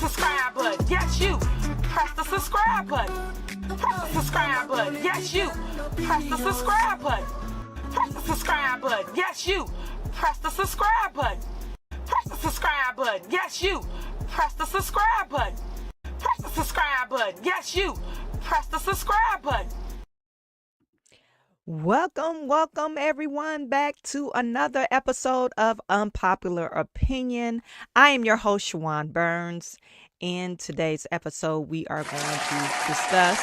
subscribe button. Yes, you. Press the subscribe button. Press the subscribe button. Yes, you. Press the subscribe button. Press the subscribe button. Yes, you. Press the subscribe button. Press the subscribe button. Yes, you. Press the subscribe button. Press the subscribe button. Yes, you. Press the subscribe button. Welcome everyone back to another episode of Unpopular Opinion. I am your host, Shawan Burns. In today's episode, we are going to discuss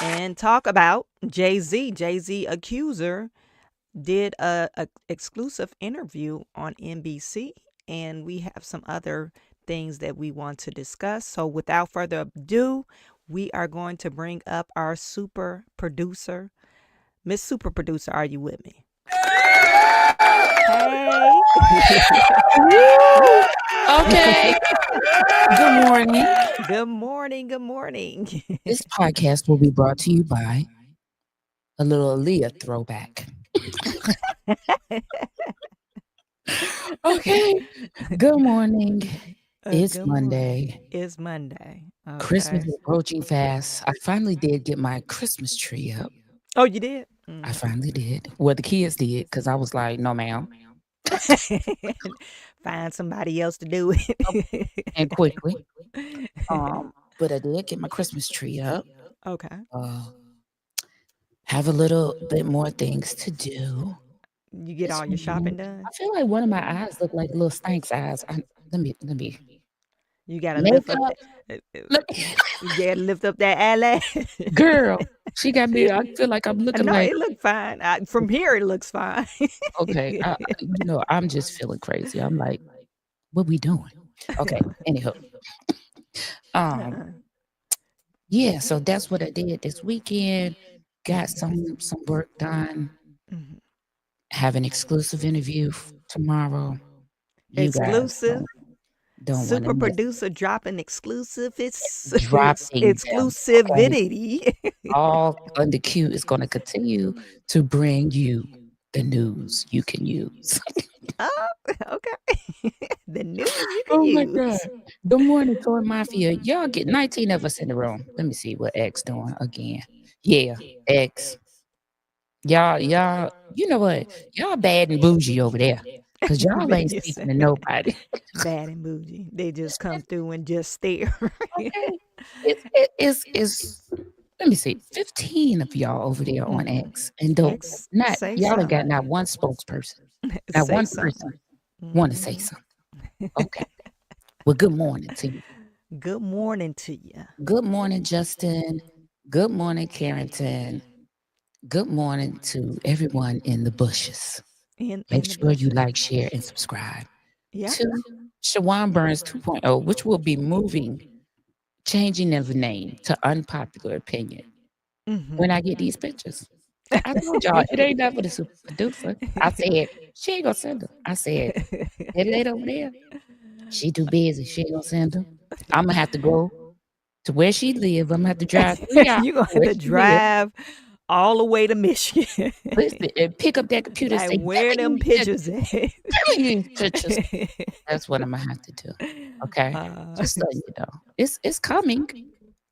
and talk about Jay-Z. Jay-Z Accuser did a exclusive interview on NBC, and we have some other things that we want to discuss. So without further ado, we are going to bring up our super producer. Miss Super Producer, are you with me? Hey. Okay. Good morning. Good morning. Good morning. This podcast will be brought to you by a little Aaliyah throwback. Okay. Good morning. It's good Monday. morning. It's Monday. Okay. Christmas is approaching fast. I finally did get my Christmas tree up. Oh, you did? I finally did. Well, the kids did because I was like, no, ma'am. Find somebody else to do it. And quickly. But I did get my Christmas tree up. Okay. Have a little bit more things to do. You get all your shopping done? I feel like one of my eyes look like little Stank's eyes. Let me. You gotta lift up. You gotta lift up that eyelash. Girl, she got me. I feel like I'm looking no, like. it look fine. From here, it looks fine. Okay, I'm just feeling crazy. I'm like, what we doing? Okay. Anyhow, yeah. So that's what I did this weekend. Got some work done. Mm-hmm. Have an exclusive interview tomorrow. You exclusive. Don't Super producer dropping exclusive. It's dropping exclusivity. Okay. All under Q is going to continue to bring you the news you can use. Oh, okay. The news you can use. Oh my God. Good morning, Toy Mafia. Y'all get 19 of us in the room. Let me see what X doing again. Yeah, X. Y'all, you know what? Y'all bad and bougie over there. Because y'all ain't speaking to nobody. Bad and bougie. They just come through and just stare. Okay. It's let me see, 15 of y'all over there on X. And y'all ain't got not one spokesperson. Not one person want to say something. Okay. Well, good morning to you. Good morning to you. Good morning, Justin. Good morning, Carrington. Good morning to everyone in the bushes. Make sure you like, share, and subscribe to Shawan Burns 2.0, which will be changing of the name to Unpopular Opinion when I get these pictures. I told y'all, it ain't nothing but a super producer. I said, she ain't gonna send them. I said, that lady over there, she too busy. She ain't gonna send them. I'm gonna have to go to where she live. I'm gonna have to drive 3 hours. You're gonna have to drive all the way to Michigan. Listen, and pick up that computer and say, where them pictures at? Pictures. That's what I'm gonna have to do. Okay. Just so you know. It's coming.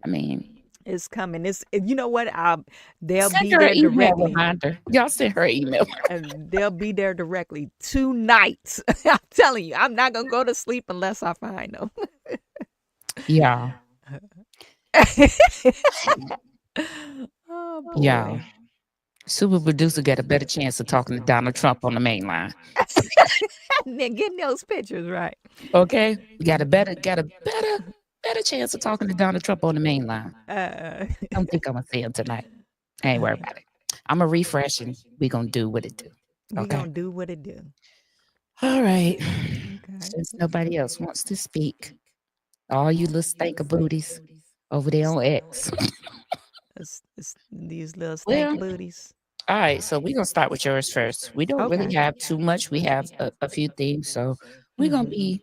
I mean, it's coming. It's, you know what? They'll send be her there email directly. Reminder. Y'all send her email. And they'll be there directly tonight. I'm telling you, I'm not gonna go to sleep unless I find them. Yeah. Oh, boy. Yeah. Super producer got a better chance of talking to Donald Trump on the main line. Then getting those pictures right. Okay. Got a better chance of talking to Donald Trump on the main line. I don't think I'm gonna see him tonight. I ain't worried about it. I'm gonna refresh and we gonna do what it do. Okay. We gonna do what it do. All right. Okay. Since nobody else wants to speak, all you little stank booties over there on X. These little stank booties. All right, so we're gonna start with yours first. We don't really have too much. We have a few things, so we're gonna be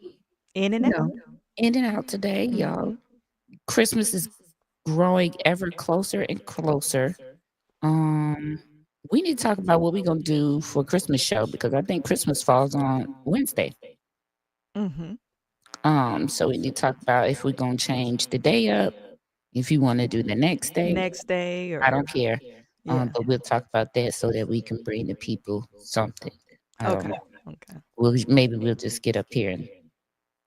in and out today, y'all. Christmas is growing ever closer and closer. We need to talk about what we're gonna do for Christmas show because I think Christmas falls on Wednesday. So we need to talk about if we're gonna change the day up, if you want to do the next day, or I don't care. yeah. But we'll talk about that so that we can bring the people something. Okay. Maybe we'll just get up here and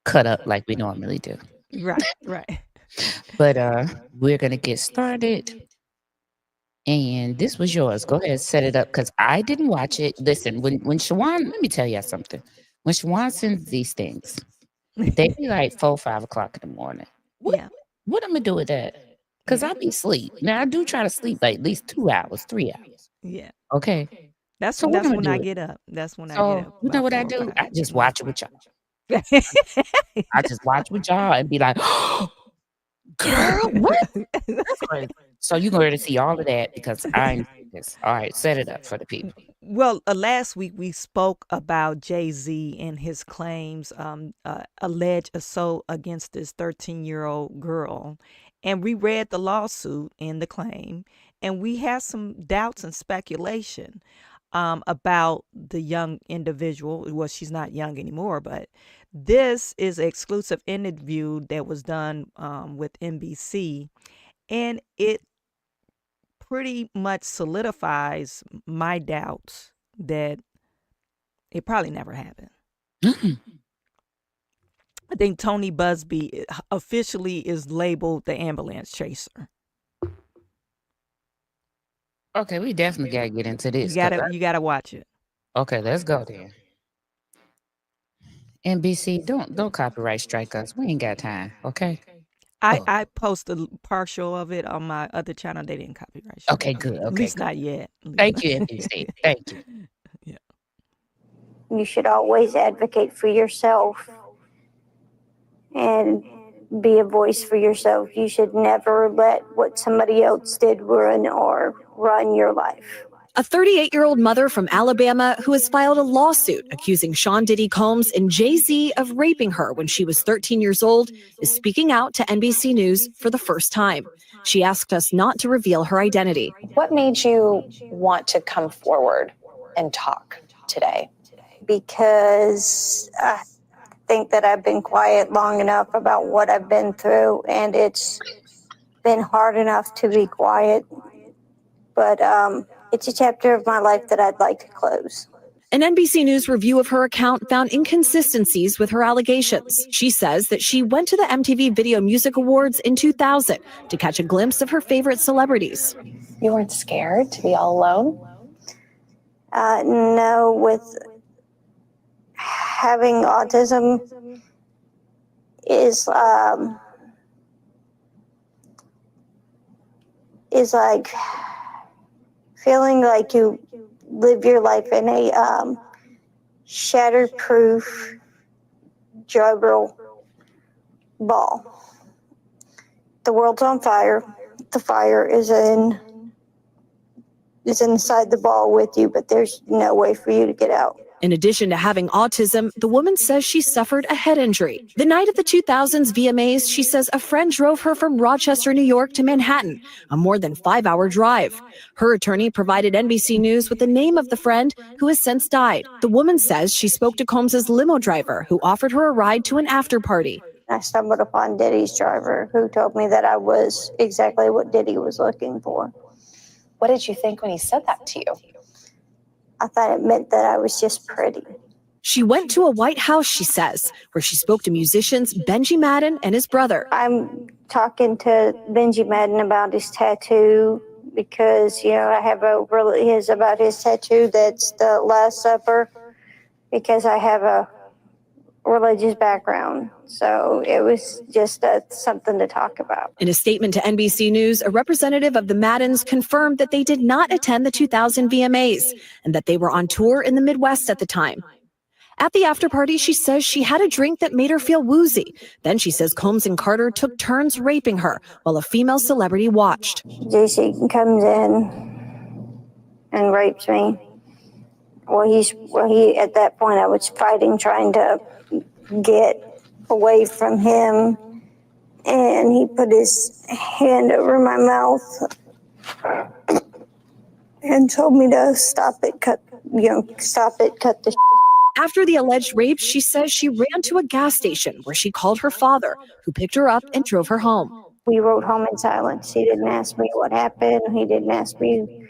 cut up like we normally do. Right. But we're gonna get started. And this was yours. Go ahead, set it up because I didn't watch it. Listen, when Shawan, let me tell you something. When Shawan sends these things, they be like 4, 5 o'clock in the morning. What am I gonna do with that? Because I'll be asleep. Now I do try to sleep like at least 2 hours, 3 hours. Yeah. Okay. That's when I get up. That's when I get up. You know what I do? I just watch it with y'all. I just watch with y'all and be like, girl, what? That's crazy. So you're going to see all of that because I'm this. All right, set it up for the people. Well, last week we spoke about Jay-Z and his claims, alleged assault against this 13-year-old girl. And we read the lawsuit and the claim, and we had some doubts and speculation about the young individual. Well, she's not young anymore, but this is an exclusive interview that was done with NBC, and it pretty much solidifies my doubts that it probably never happened. I think Tony Busby officially is labeled the ambulance chaser. Okay, we definitely gotta get into this. You gotta watch it. Okay, let's go then. NBC, don't copyright strike us. We ain't got time. Okay. I posted partial of it on my other channel. They didn't copyright strike. Okay, good. Okay, at least not yet. Thank you, NBC. Thank you. Yeah. You should always advocate for yourself and be a voice for yourself. You should never let what somebody else did ruin or run your life. A 38-year-old mother from Alabama who has filed a lawsuit accusing Sean Diddy Combs and Jay-Z of raping her when she was 13 years old is speaking out to NBC News for the first time. She asked us not to reveal her identity. What made you want to come forward and talk today? Because I think that I've been quiet long enough about what I've been through, and it's been hard enough to be quiet. But it's a chapter of my life that I'd like to close. An NBC News review of her account found inconsistencies with her allegations. She says that she went to the MTV Video Music Awards in 2000 to catch a glimpse of her favorite celebrities. You weren't scared to be all alone? No, with having autism is like feeling like you live your life in a shatterproof juggle ball. The world's on fire. The fire is inside the ball with you, but there's no way for you to get out. In addition to having autism, the woman says she suffered a head injury. The night of the 2000s VMAs, she says a friend drove her from Rochester, New York to Manhattan, a more than 5-hour drive. Her attorney provided NBC News with the name of the friend who has since died. The woman says she spoke to Combs's limo driver who offered her a ride to an after party. I stumbled upon Diddy's driver who told me that I was exactly what Diddy was looking for. What did you think when he said that to you? I thought it meant that I was just pretty. She went to a White House, she says, where she spoke to musicians Benji Madden and his brother. I'm talking to Benji Madden about his tattoo because, I have about his tattoo that's the Last Supper because I have a religious background. So it was just something to talk about. In a statement to NBC News, a representative of the Maddens confirmed that they did not attend the 2000 VMAs and that they were on tour in the Midwest at the time. At the after party, she says she had a drink that made her feel woozy. Then she says Combs and Carter took turns raping her while a female celebrity watched. JC comes in and rapes me. He at that point I was fighting, trying to get away from him, and he put his hand over my mouth and told me to stop it, cut the After the alleged rape, she says she ran to a gas station where she called her father, who picked her up and drove her home. We rode home in silence. He didn't ask me what happened. He didn't ask me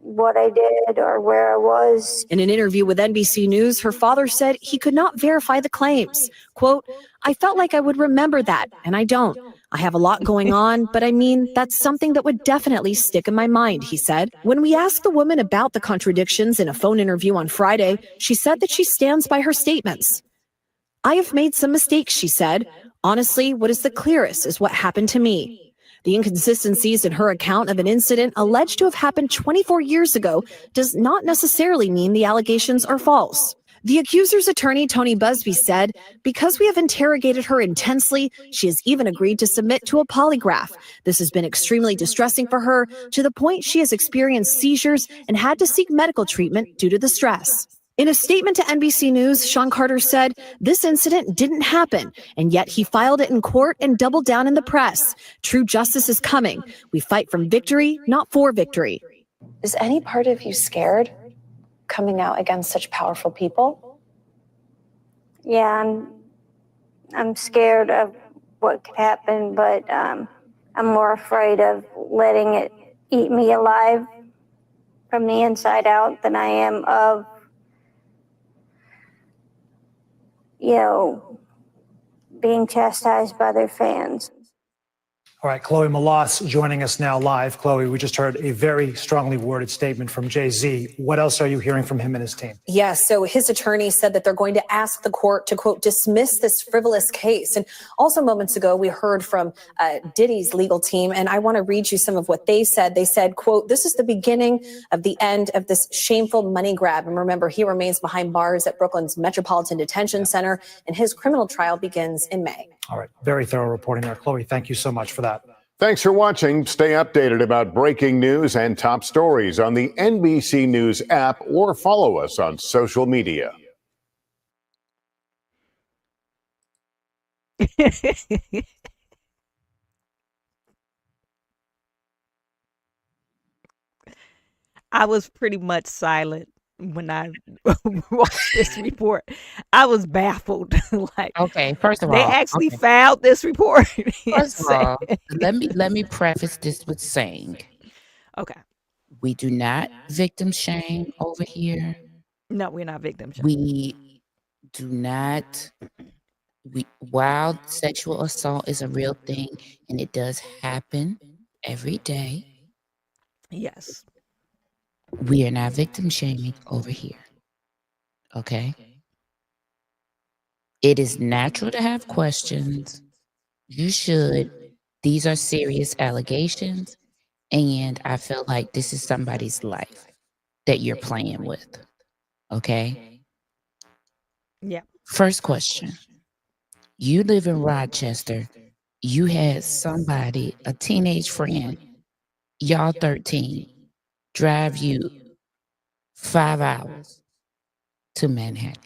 what I did or where I was. In an interview with NBC News, her father said he could not verify the claims. Quote, "I felt like I would remember that, and I don't. I have a lot going on, but I mean, that's something that would definitely stick in my mind," he said. When we asked the woman about the contradictions in a phone interview on Friday, she said that she stands by her statements. "I have made some mistakes," she said. "Honestly, what is the clearest is what happened to me." The inconsistencies in her account of an incident alleged to have happened 24 years ago does not necessarily mean the allegations are false. The accuser's attorney, Tony Busby, said, "Because we have interrogated her intensely, she has even agreed to submit to a polygraph. This has been extremely distressing for her, to the point she has experienced seizures and had to seek medical treatment due to the stress." In a statement to NBC News, Sean Carter said, "This incident didn't happen, and yet he filed it in court and doubled down in the press. True justice is coming. We fight from victory, not for victory." Is any part of you scared coming out against such powerful people? Yeah, I'm scared of what could happen, but I'm more afraid of letting it eat me alive from the inside out than I am of, being chastised by their fans. All right, Chloe Malas joining us now live. Chloe, we just heard a very strongly worded statement from Jay-Z. What else are you hearing from him and his team? Yes, so his attorney said that they're going to ask the court to, quote, dismiss this frivolous case. And also moments ago, we heard from Diddy's legal team, and I want to read you some of what they said. They said, quote, "This is the beginning of the end of this shameful money grab." And remember, he remains behind bars at Brooklyn's Metropolitan Detention Center, and his criminal trial begins in May. All right, very thorough reporting there. Chloe, thank you so much for that. Thanks for watching. Stay updated about breaking news and top stories on the NBC News app or follow us on social media. I was pretty much silent when I watched this report. I was baffled. Like, Okay, first of all, they actually okay. filed this report. First of all, let me preface this with saying, Okay. we do not victim shame over here. No, we're not victim shaming. We do not. While sexual assault is a real thing and it does happen every day, Yes. we are not victim shaming over here. Okay? It is natural to have questions. You should. These are serious allegations. And I feel like this is somebody's life that you're playing with. Okay? Yeah. First question. You live in Rochester. You had somebody, a teenage friend, y'all 13, drive you 5 hours to Manhattan.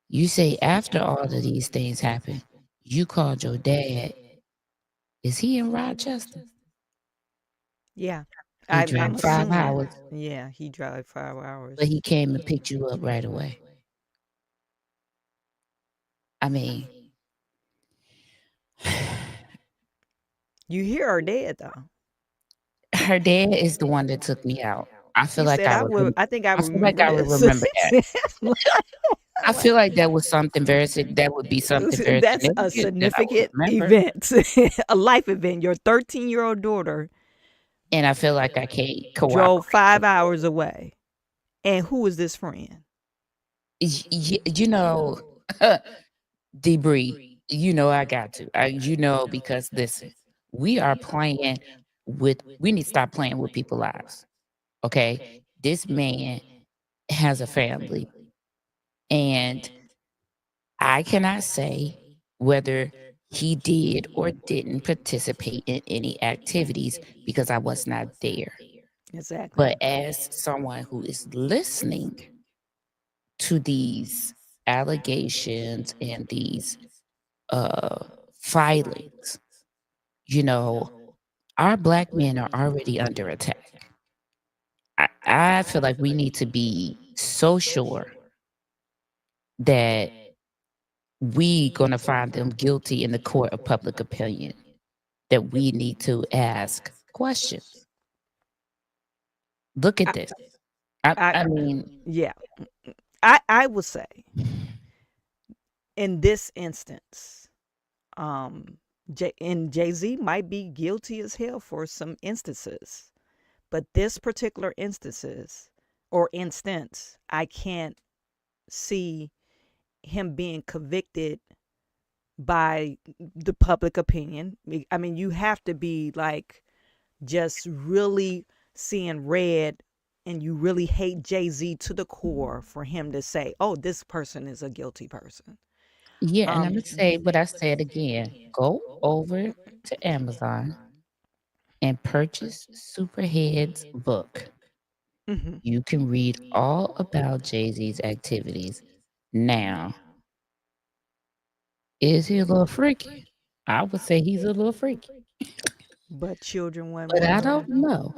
You say after all of these things happen, you called your dad. Is he in Rochester? Yeah. He drove 5 hours, Yeah, he drove 5 hours. but he came and picked you up right away. I mean, You hear her dead though. her dad is the one that took me out. I feel He like said, I would. I think I I feel remember like I would this. remember that. I feel like that was something very. That would be something very That's a significant that I would significant remember. event, a life event. Your 13-year-old daughter And I feel like I can't drove cooperate. 5 hours away. And who is this friend? You know, Debris. You know I got to. Because listen, we are playing with. We need to stop playing with people's lives. Okay, this man has a family, and I cannot say whether he did or didn't participate in any activities because I was not there. Exactly. But as someone who is listening to these allegations and these filings, our Black men are already under attack. I feel like we need to be so sure that we gonna find them guilty in the court of public opinion that we need to ask questions. Look at this. I mean, yeah. I would say in this instance, Jay-Z might be guilty as hell for some instances, but this particular instance, I can't see him being convicted by the public opinion. I mean, you have to be like just really seeing red and you really hate Jay-Z to the core for him to say, "Oh, this person is a guilty person." yeah, and I'm gonna say what I said again. Go over to Amazon and purchase Superhead's book. Mhm. You can read all about Jay-Z's activities. Now, is he a little freaky? I would say he's a little freaky. But children wouldn't But want I to don't know.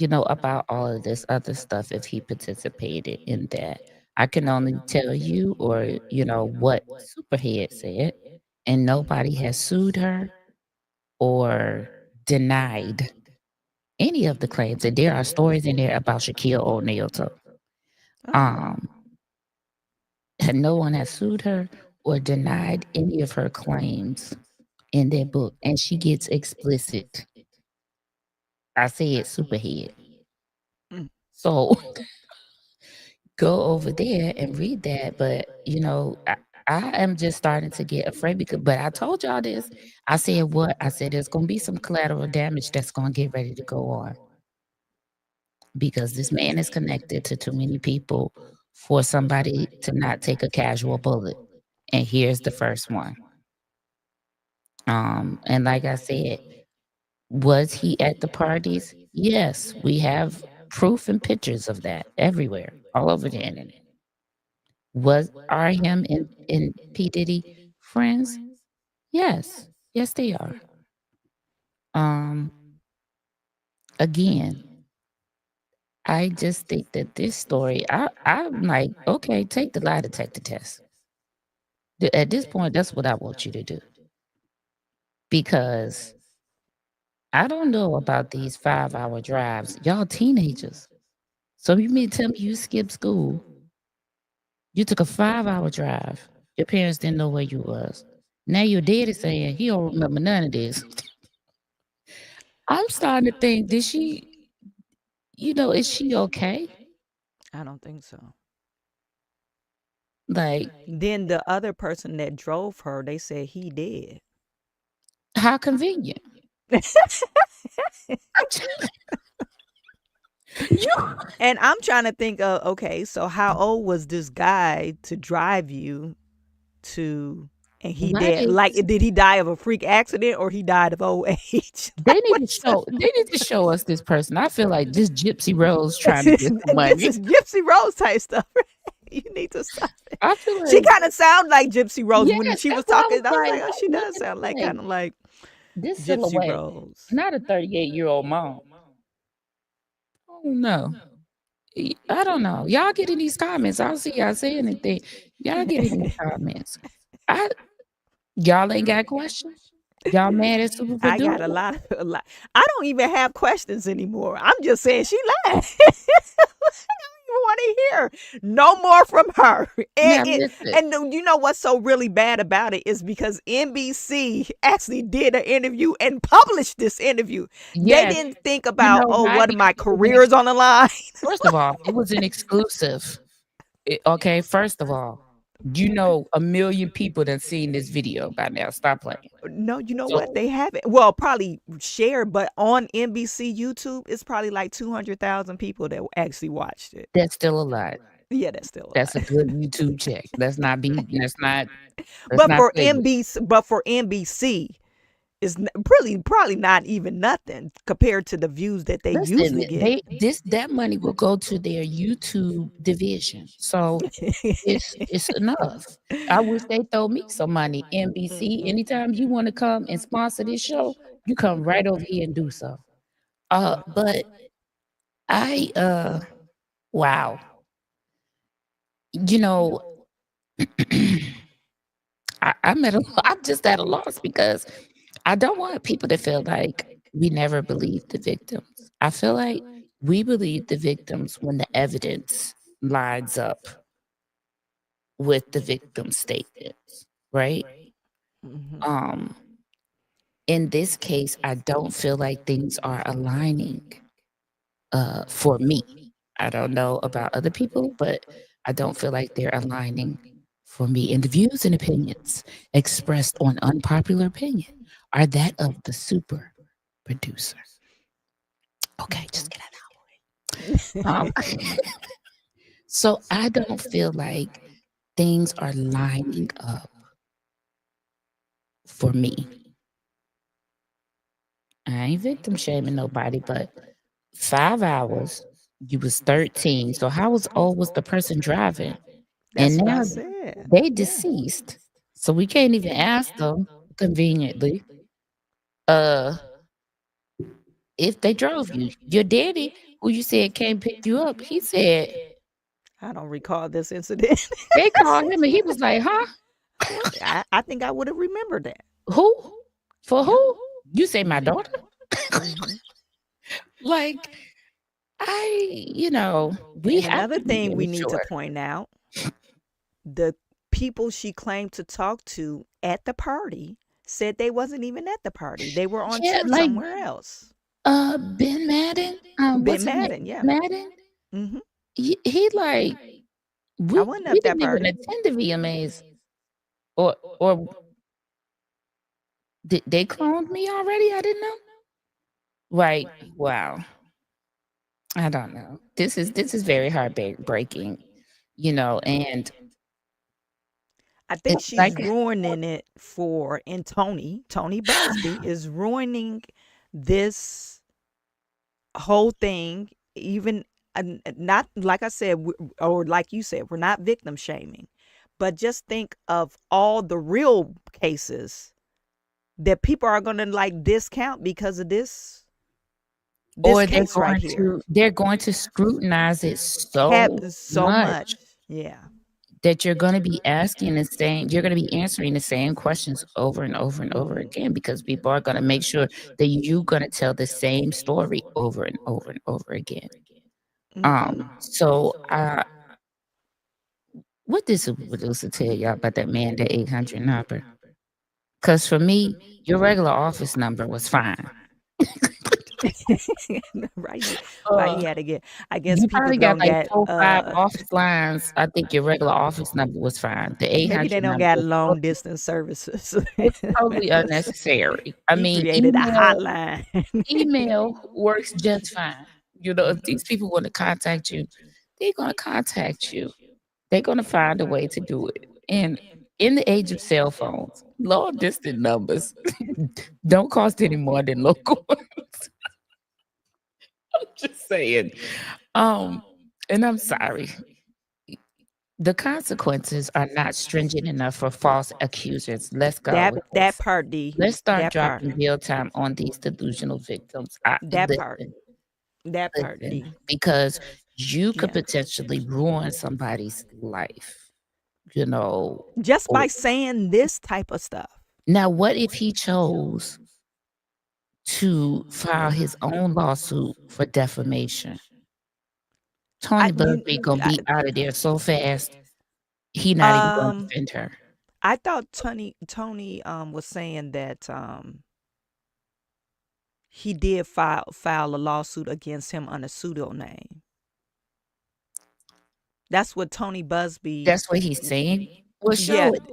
know, about all of this other stuff if he participated in that. I can only tell you or, what Superhead said, and nobody has sued her or denied any of the claims. And there are stories in there about Shaquille O'Neal too. Um, and no one has sued her or denied any of her claims in that book. And she gets explicit. I said Superhead. Mm. So go over there and read that. But I am just starting to get afraid but I told y'all this. I said what? I said there's gonna be some collateral damage that's gonna get ready to go on. Because this man is connected to too many people for somebody to not take a casual bullet. And here's the first one. And like I said, was he at the parties? Yes, we have proof and pictures of that everywhere, all over the internet. Are him and P. Diddy friends? Yes. Yes, they are. Again, I just think that this story, I'm like, okay, take the lie detector test. At this point, that's what I want you to do. Because I don't know about these 5-hour drives. Y'all teenagers. So you mean tell me you skipped school? You took a 5-hour drive. Your parents didn't know where you was. Now your dad is saying he don't remember none of this. I'm starting to think, did she, is she okay? I don't think so. Like, Then the other person that drove her, they said he did. how convenient. And I'm trying to think of, okay, so how old was this guy to drive you to, and he did, like, did he die of a freak accident or he died of old age? They need to show us this person. I feel like this Gypsy Rose trying to get some money. This is Gypsy Rose type stuff. You need to stop it. I feel like she kind of sound like Gypsy Rose when yes, she was that's what talking. I was like, like, oh, she does sound like kind of like this Gypsy silhouette, Rose. not a 38-year-old mom. Oh no. I don't know. Y'all get in these comments. I don't see y'all say anything. Y'all get in these comments. Y'all ain't got questions? Y'all mad at Super for I doing got a it? lot. I don't even have questions anymore. I'm just saying she lied. I don't even want to hear no more from her. Now, And you know what's so really bad about it is because NBC actually did an interview and published this interview. yes. They didn't think about, why? what of my Because it was careers on the line. First of all, it was an exclusive. Okay, first of all, a million people that seen this video by now. Stop playing. No, you know So- what? They haven't. Well, probably shared, but on NBC YouTube, it's probably like 200,000 people that actually watched it. That's still a lot. Yeah, that's still a That's lot. a good YouTube check. Let's not be. Let's not. But not for play with it. NBC, it's really probably not even nothing compared to the views that they Listen, usually get. that money will go to their YouTube division. So it's enough. I wish they throw me some money. NBC, anytime you want to come and sponsor this show, you come right over here and do so. But I wow. You know, I'm just at a loss because I don't want people to feel like we never believe the victims. I feel like we believe the victims when the evidence lines up with the victim's statements, right? Mhm. Um, in this case, I don't feel like things are aligning for me. I don't know about other people, but I don't feel like they're aligning for me. And the views and opinions expressed on Unpopular Opinion are that of the super producer. Okay, just get out of the way. So I don't feel like things are lining up for me. I ain't victim shaming nobody, but 5 hours, you was 13. So how old was the person driving? And That's what I now said. they Yeah. deceased. So we can't even ask them conveniently uh if they drove you. Your daddy, who you said came pick you up, he said I don't recall this incident. they called him and he was like, huh? I think I would have remembered that. Who? For Yep. who? You say my daughter? Hmm. Like, we And have another to be thing we very need to sure. point out, the people she claimed to talk to at the party said they wasn't even at the party. They were on Yeah, tour like somewhere else. Ben Madden. Ben What's his name? Madden, yeah. Madden? Hmm. He like I we wasn't we at that didn't even party. attend the VMAs. Or did they cloned me already? I didn't know. Right. Wow. I don't know. This is very heartbreaking, and I think it's she's like ruining it and Tony Busby is ruining this whole thing, even not like I said, or like you said, we're not victim shaming, but just think of all the real cases that people are going to like discount because of this or they're case right going here. to they're going to scrutinize it Have so so much much, yeah. that you're going to be you're going to be answering the same questions over and over and over again because people are going to make sure that you're going to tell the same story over and over and over again. Hmm. So what this producer tell y'all about that man, that 800 number? Because for me, your regular office number was fine. Right. Why Uh, you had to get? I guess you people probably got don't like get. 4, 5 office lines. I think your regular office number was fine. The Maybe they 800 don't number got was long totally, distance services. it's totally unnecessary. I He mean, created a hotline. email works just fine. If these people want to contact you, they're gonna contact you. They're gonna find a way to do it. And in the age of cell phones, long distance numbers don't cost any more than local ones. I'm just saying. And I'm sorry. The consequences are not stringent enough for false accusers. Let's go with That this. part, D. Let's start That part. dropping real time on these delusional victims. That part. Listen, That part, listen, D. because you could Yeah. potentially ruin somebody's life, you know. Just or- by saying this type of stuff. Now, what if he chose to file his own lawsuit for defamation? I Tony you Busby gonna I, be out of there so fast, he not even gonna um defend her. I thought Tony was saying that he did file a lawsuit against him under pseudonym. That's what Tony Busby. That's what he's saying. Well, Yeah. show it.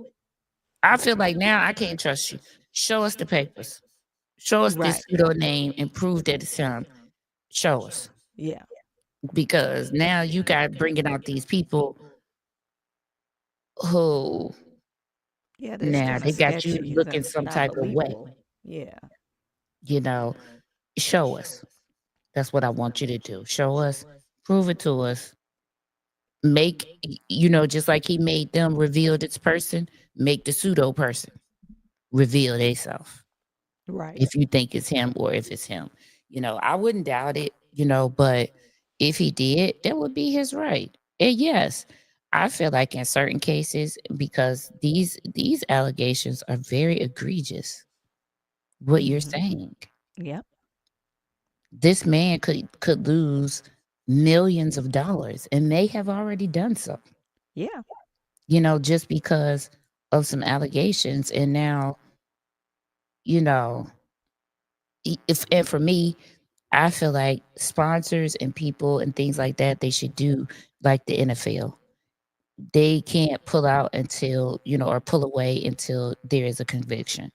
I feel like now I can't trust you. Show us the papers. Show us this Right. pseudo name and prove that it's him. Show us. Yeah. Because now you got bringing out these people who Yeah, that's now kind of they got you sketchy looking and some not type of way. believable. Yeah. You know, show us. That's what I want you to do. Show us, prove it to us. Make, just like he made them reveal this person, make the pseudo person reveal themselves. Right. If you think it's him or if it's him. I wouldn't doubt it, but if he did, that would be his right. And yes, I feel like in certain cases, because these allegations are very egregious, what you're saying. Yep. This man could lose millions of dollars and may have already done so. Yeah. Just because of some allegations. And now, and for me, I feel like sponsors and people and things like that, they should do like the NFL. They can't pull out until, or pull away until there is a conviction.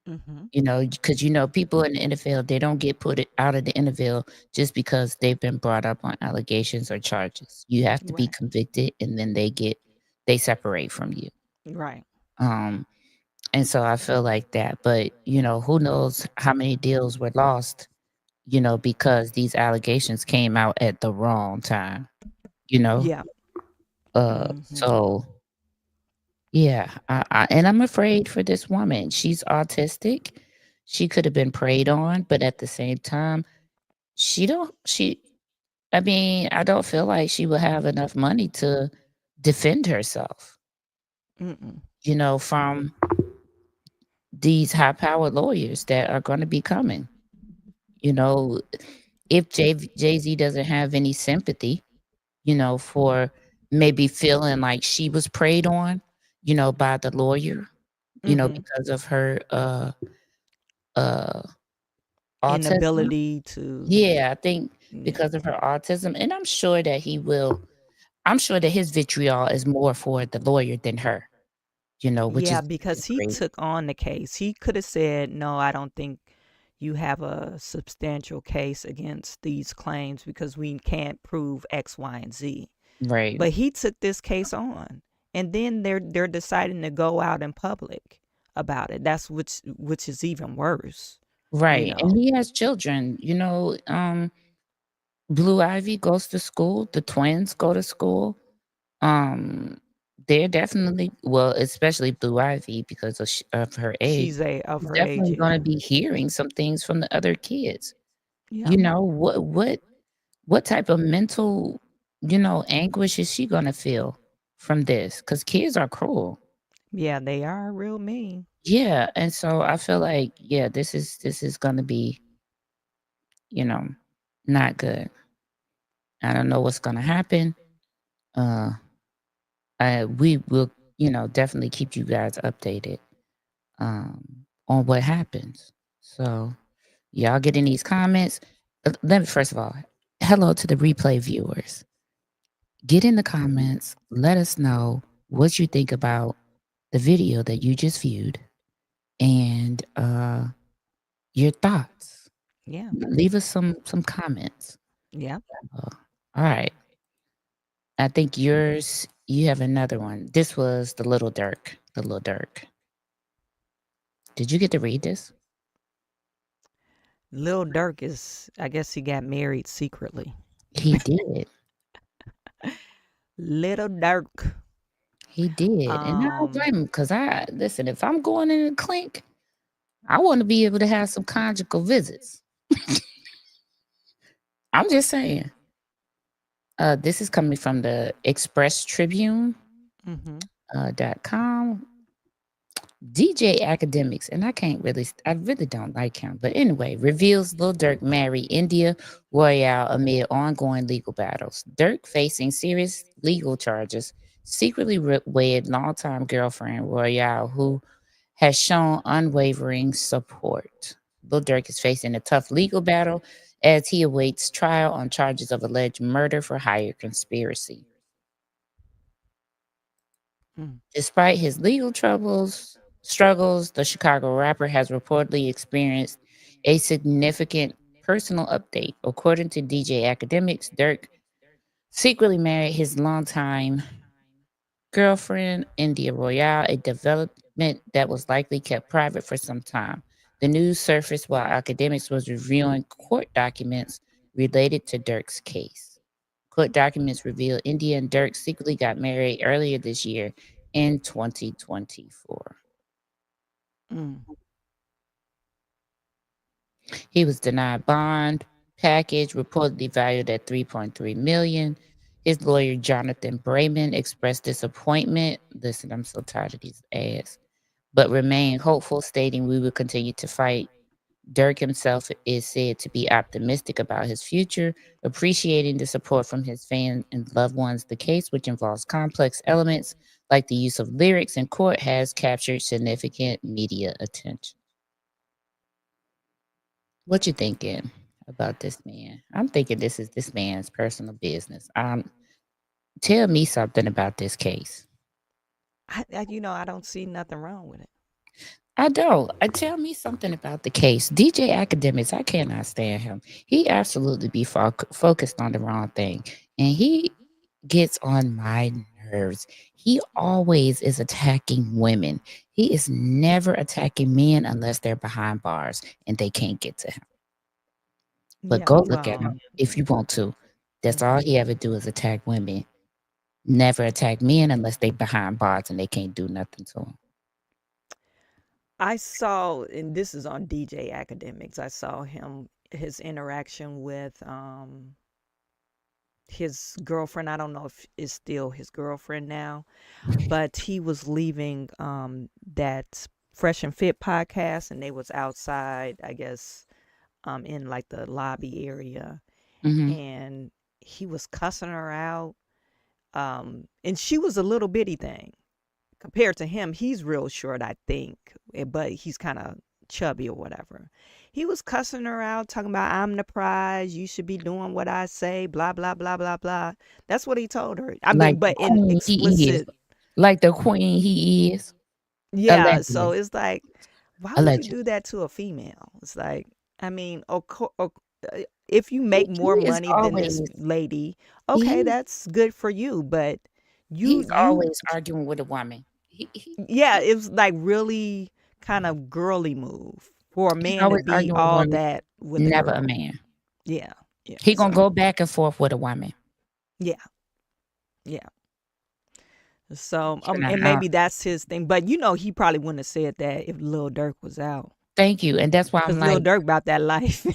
Because, people in the NFL, they don't get put out of the NFL just because they've been brought up on allegations or charges. You have to be convicted, and then they separate from you. Right. And so I feel like that. But, who knows how many deals were lost, because these allegations came out at the wrong time, Yeah. So, yeah, and I'm afraid for this woman. She's autistic. She could have been preyed on, but at the same time, I don't feel like she will have enough money to defend herself, from these high-powered lawyers that are going to be coming. If Jay-Z doesn't have any sympathy, for maybe feeling like she was preyed on, by the lawyer, because of her autism. Inability to. Yeah, I think because of her autism, and I'm sure that his vitriol is more for the lawyer than her, which Yeah, is because he great. took on the case. He could have said, "No, I don't think you have a substantial case against these claims because we can't prove X, Y, and Z." Right. But he took this case on, and then they're deciding to go out in public about it. That's which is even worse. Right. And he has children, Blue Ivy goes to school, the twins go to school. They're definitely, well, especially Blue Ivy because of her age. She's of She's her age, definitely yeah. going to be hearing some things from the other kids. Yeah. What type of mental, anguish is she going to feel from this? Because kids are cruel. Yeah, they are real mean. Yeah, and so I feel like, yeah, this is going to be, not good. I don't know what's going to happen. We will, definitely keep you guys updated on what happens. So, y'all get in these comments. Let me first of all, hello to the replay viewers. Get in the comments. Let us know what you think about the video that you just viewed and your thoughts. Yeah. Leave us some comments. Yeah. All right. I think you have another one. This was the little Dirk. The little Dirk. Did you get to read this? Lil Dirk I guess he got married secretly. He did. Little Dirk. He did. And I don't blame him because listen, if I'm going in a clink, I want to be able to have some conjugal visits. I'm just saying. This is coming from the Express Tribune. .com. DJ Academics, and I really don't like him. But anyway, reveals Lil Dirk marry India Royale amid ongoing legal battles. Dirk facing serious legal charges, secretly wed longtime girlfriend Royale, who has shown unwavering support. Lil Dirk is facing a tough legal battle as he awaits trial on charges of alleged murder for hire conspiracy. Despite his legal struggles, the Chicago rapper has reportedly experienced a significant personal update. According to DJ Academics, Dirk secretly married his longtime girlfriend, India Royale, a development that was likely kept private for some time. The news surfaced while Academics was reviewing court documents related to Dirk's case. Court documents reveal India and Dirk secretly got married earlier this year in 2024. He was denied bond package reportedly valued at $3.3 million. His lawyer, Jonathan Brayman, expressed disappointment. Listen, I'm so tired of these ads. But remained hopeful, stating, "We will continue to fight." Dirk himself is said to be optimistic about his future, appreciating the support from his fans and loved ones. The case, which involves complex elements like the use of lyrics in court, has captured significant media attention. What you thinking about this man? I'm thinking this is this man's personal business. Tell me something about this case. I don't see nothing wrong with it. I don't. Tell me something about the case. DJ Academics, I cannot stand him. He absolutely be focused on the wrong thing. And he gets on my nerves. He always is attacking women. He is never attacking men unless they're behind bars and they can't get to him. But go look at him if you want to. That's all he ever do is attack women. Never attack men unless they behind bars and they can't do nothing to him. I saw, and this is on DJ Academics, I saw his interaction with his girlfriend. I don't know if it's still his girlfriend now, but he was leaving that Fresh and Fit podcast, and they was outside, I guess, in like the lobby area, and he was cussing her out, and she was a little bitty thing compared to him. He's real short, I think, but he's kind of chubby or whatever. He was cussing her out, talking about, "I'm the prize, you should be doing what I say, blah blah blah blah blah." That's what he told her. I mean, but in explicit, like the queen he is. Yeah, Allegedly. so it's like, why would you do that to a female? It's like, I mean, if you make more money than this lady, okay, that's good for you. But he's always arguing with a woman. Yeah, it was like really kind of girly move for a man to be all that with never a girl. A man. Yeah. He gonna go back and forth with a woman. Yeah. So and maybe that's his thing, but he probably wouldn't have said that if Lil Dirk was out. Thank you, and that's why I'm like, Lil Dirk about that life.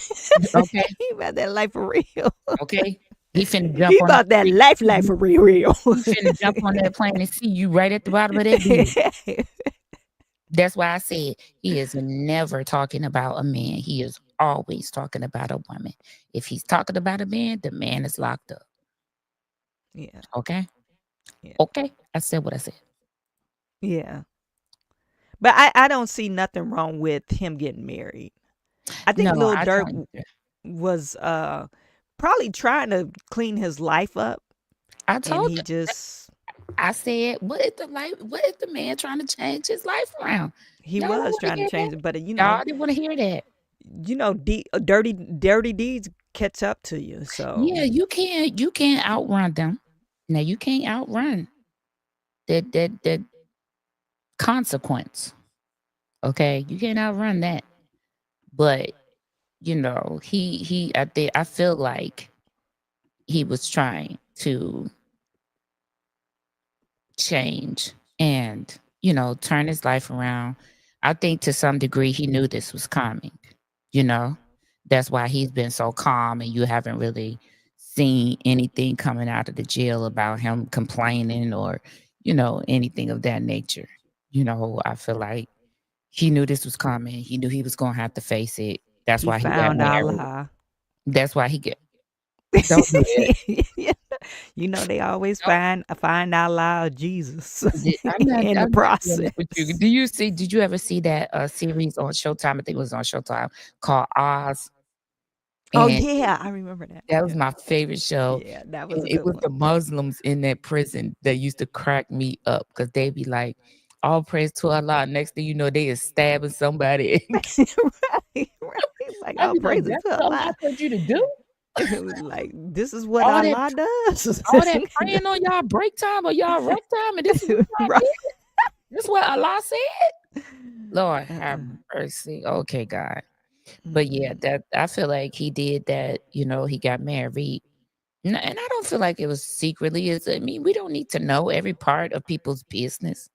Okay, he about that life for real. Okay, he finna jump on about that life for real. He finna jump on that plane and see you right at the bottom of that bill. That's why I said he is never talking about a man. He is always talking about a woman. If he's talking about a man, the man is locked up. Yeah. Okay. Yeah. Okay. I said what I said. Yeah. But I don't see nothing wrong with him getting married. I think Lil Dirk was probably trying to clean his life up. I told you. I said, what is the man trying to change his life around? He was trying to change it, but y'all didn't want to hear that. Dirty deeds catch up to you. So yeah, you can't outrun them. Now you can't outrun that consequence. Okay, you can't outrun that. But I feel like he was trying to change and turn his life around. I think to some degree he knew this was coming. That's why he's been so calm, and you haven't really seen anything coming out of the jail about him complaining or anything of that nature. I feel like he knew this was coming. He knew he was gonna have to face it. That's why he got married. That's why he get. Don't do it. They always find Allah or Jesus in the process. Did you ever see that series on Showtime? I think it was on Showtime, called Oz. Oh yeah, I remember that. That was my favorite show. Yeah, that was. It was the Muslims in that prison that used to crack me up because they'd be like, "All praise to Allah." Next thing you know, they is stabbing somebody. right. Like, all praise to Allah. I told you to do. It was like, this is what Allah does. All that praying on y'all break time or y'all rest time, and this is what right. This is what Allah said. Lord have mercy. Okay, God. But yeah, that I feel like he did that. He got married, and I don't feel like it was secretly. We don't need to know every part of people's business.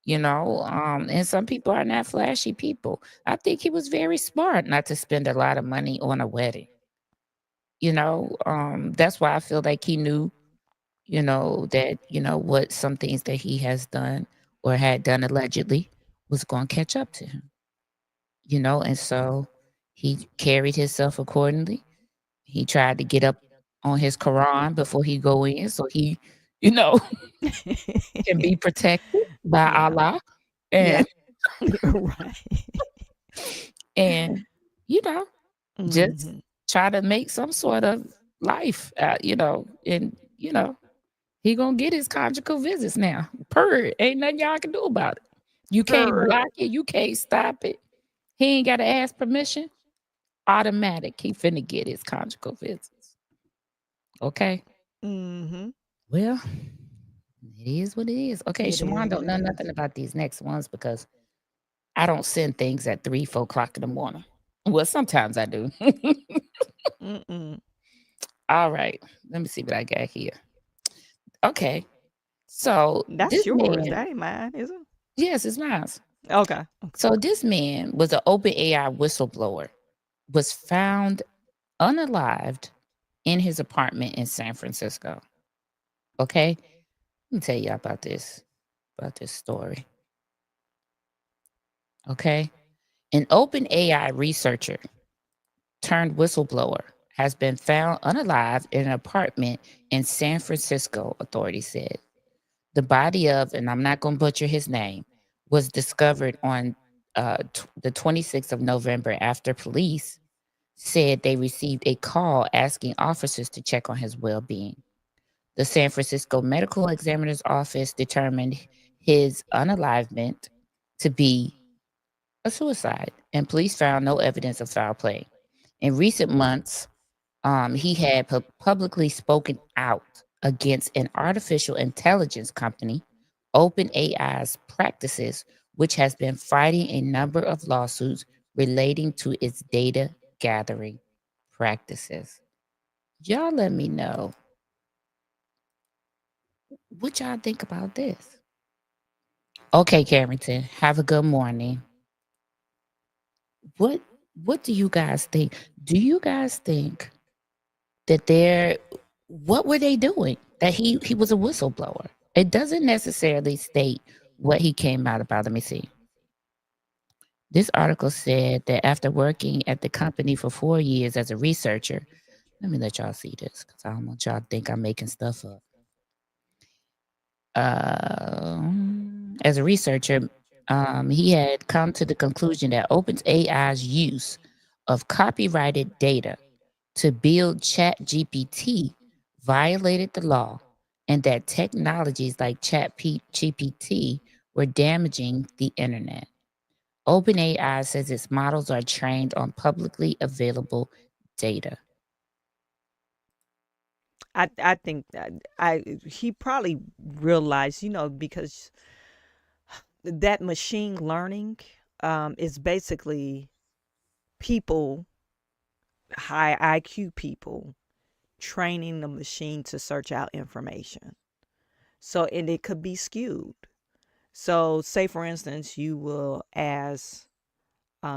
And some people are not flashy people. I think he was very smart not to spend a lot of money on a wedding. That's why I feel like he knew that, what some things that he has done or had done allegedly was going to catch up to him, and so he carried himself accordingly. He tried to get up on his Quran before he go in, so he, you know, can be protected by Yeah. Allah. Yeah. And Right. and just Mhm. try to make some sort of life, and he gonna get his conjugal visits now. Ain't nothing y'all can do about it. You can't Purr. block it. You can't stop it. He ain't got to ask permission. Automatic. He finna get his conjugal visits. Okay. Mhm. Well, it is what it is. Okay, It is Shawan what don't it know is. nothing about these next ones because I don't send things at 3, 4 o'clock in the morning. Well, sometimes I do. Mm-mm. All right. Let me see what I got here. Okay. So That's this yours. man, That ain't mine, is it? yes, it's mine. Okay. So this man was an OpenAI whistleblower, was found unalived in his apartment in San Francisco. Okay. Let me tell you about this story. Okay. An OpenAI researcher turned whistleblower has been found unalive in an apartment in San Francisco, authorities said. The body of, and I'm not going to butcher his name, was discovered on the 26th of November after police said they received a call asking officers to check on his well being. The San Francisco Medical Examiner's Office determined his unalivement to be a suicide, and police found no evidence of foul play. In recent months, he had publicly spoken out against an artificial intelligence company, OpenAI's practices, which has been fighting a number of lawsuits relating to its data gathering practices. Y'all let me know what y'all think about this. Okay, Carrington, have a good morning. What do you guys think? Do you guys think that what were they doing? That he was a whistleblower. It doesn't necessarily state what he came out about. Let me see. This article said that after working at the company for 4 years as a researcher, let me let y'all see this because I don't want y'all to think I'm making stuff up. As a researcher, he had come to the conclusion that OpenAI's use of copyrighted data to build ChatGPT violated the law, and that technologies like ChatGPT were damaging the internet. OpenAI says its models are trained on publicly available data. I think that he probably realized, because that machine learning is basically people, high IQ people, training the machine to search out information. So, and it could be skewed. So, say for instance, you will ask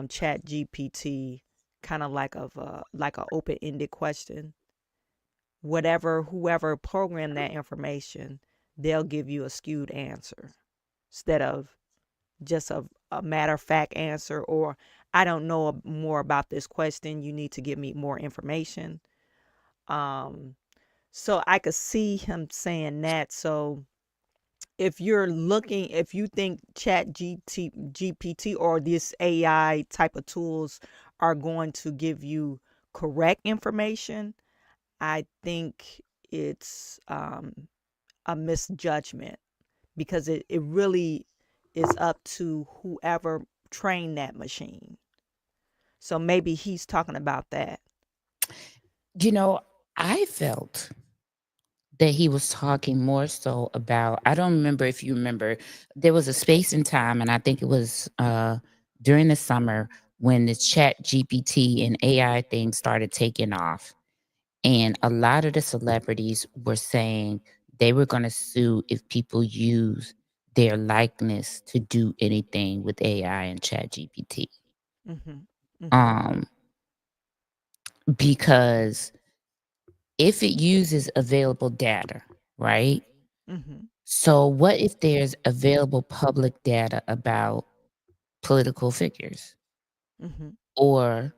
Chat GPT kind of like a open ended question. Whoever programmed that information, they'll give you a skewed answer instead of just a matter of fact answer, or I don't know more about this question. You need to give me more information. Um, so I could see him saying that. So if you think GPT or this AI type of tools are going to give you correct information, I think it's a misjudgment because it really is up to whoever trained that machine. So maybe he's talking about that. I felt that he was talking more so about, I don't remember if you remember, there was a space and time, and I think it was during the summer when the Chat GPT and AI thing started taking off. And a lot of the celebrities were saying they were going to sue if people use their likeness to do anything with AI and Chat GPT. Mm-hmm. Mm-hmm. Um, because if it uses available data, right? Mm-hmm. So what if there's available public data about political figures Mm-hmm. or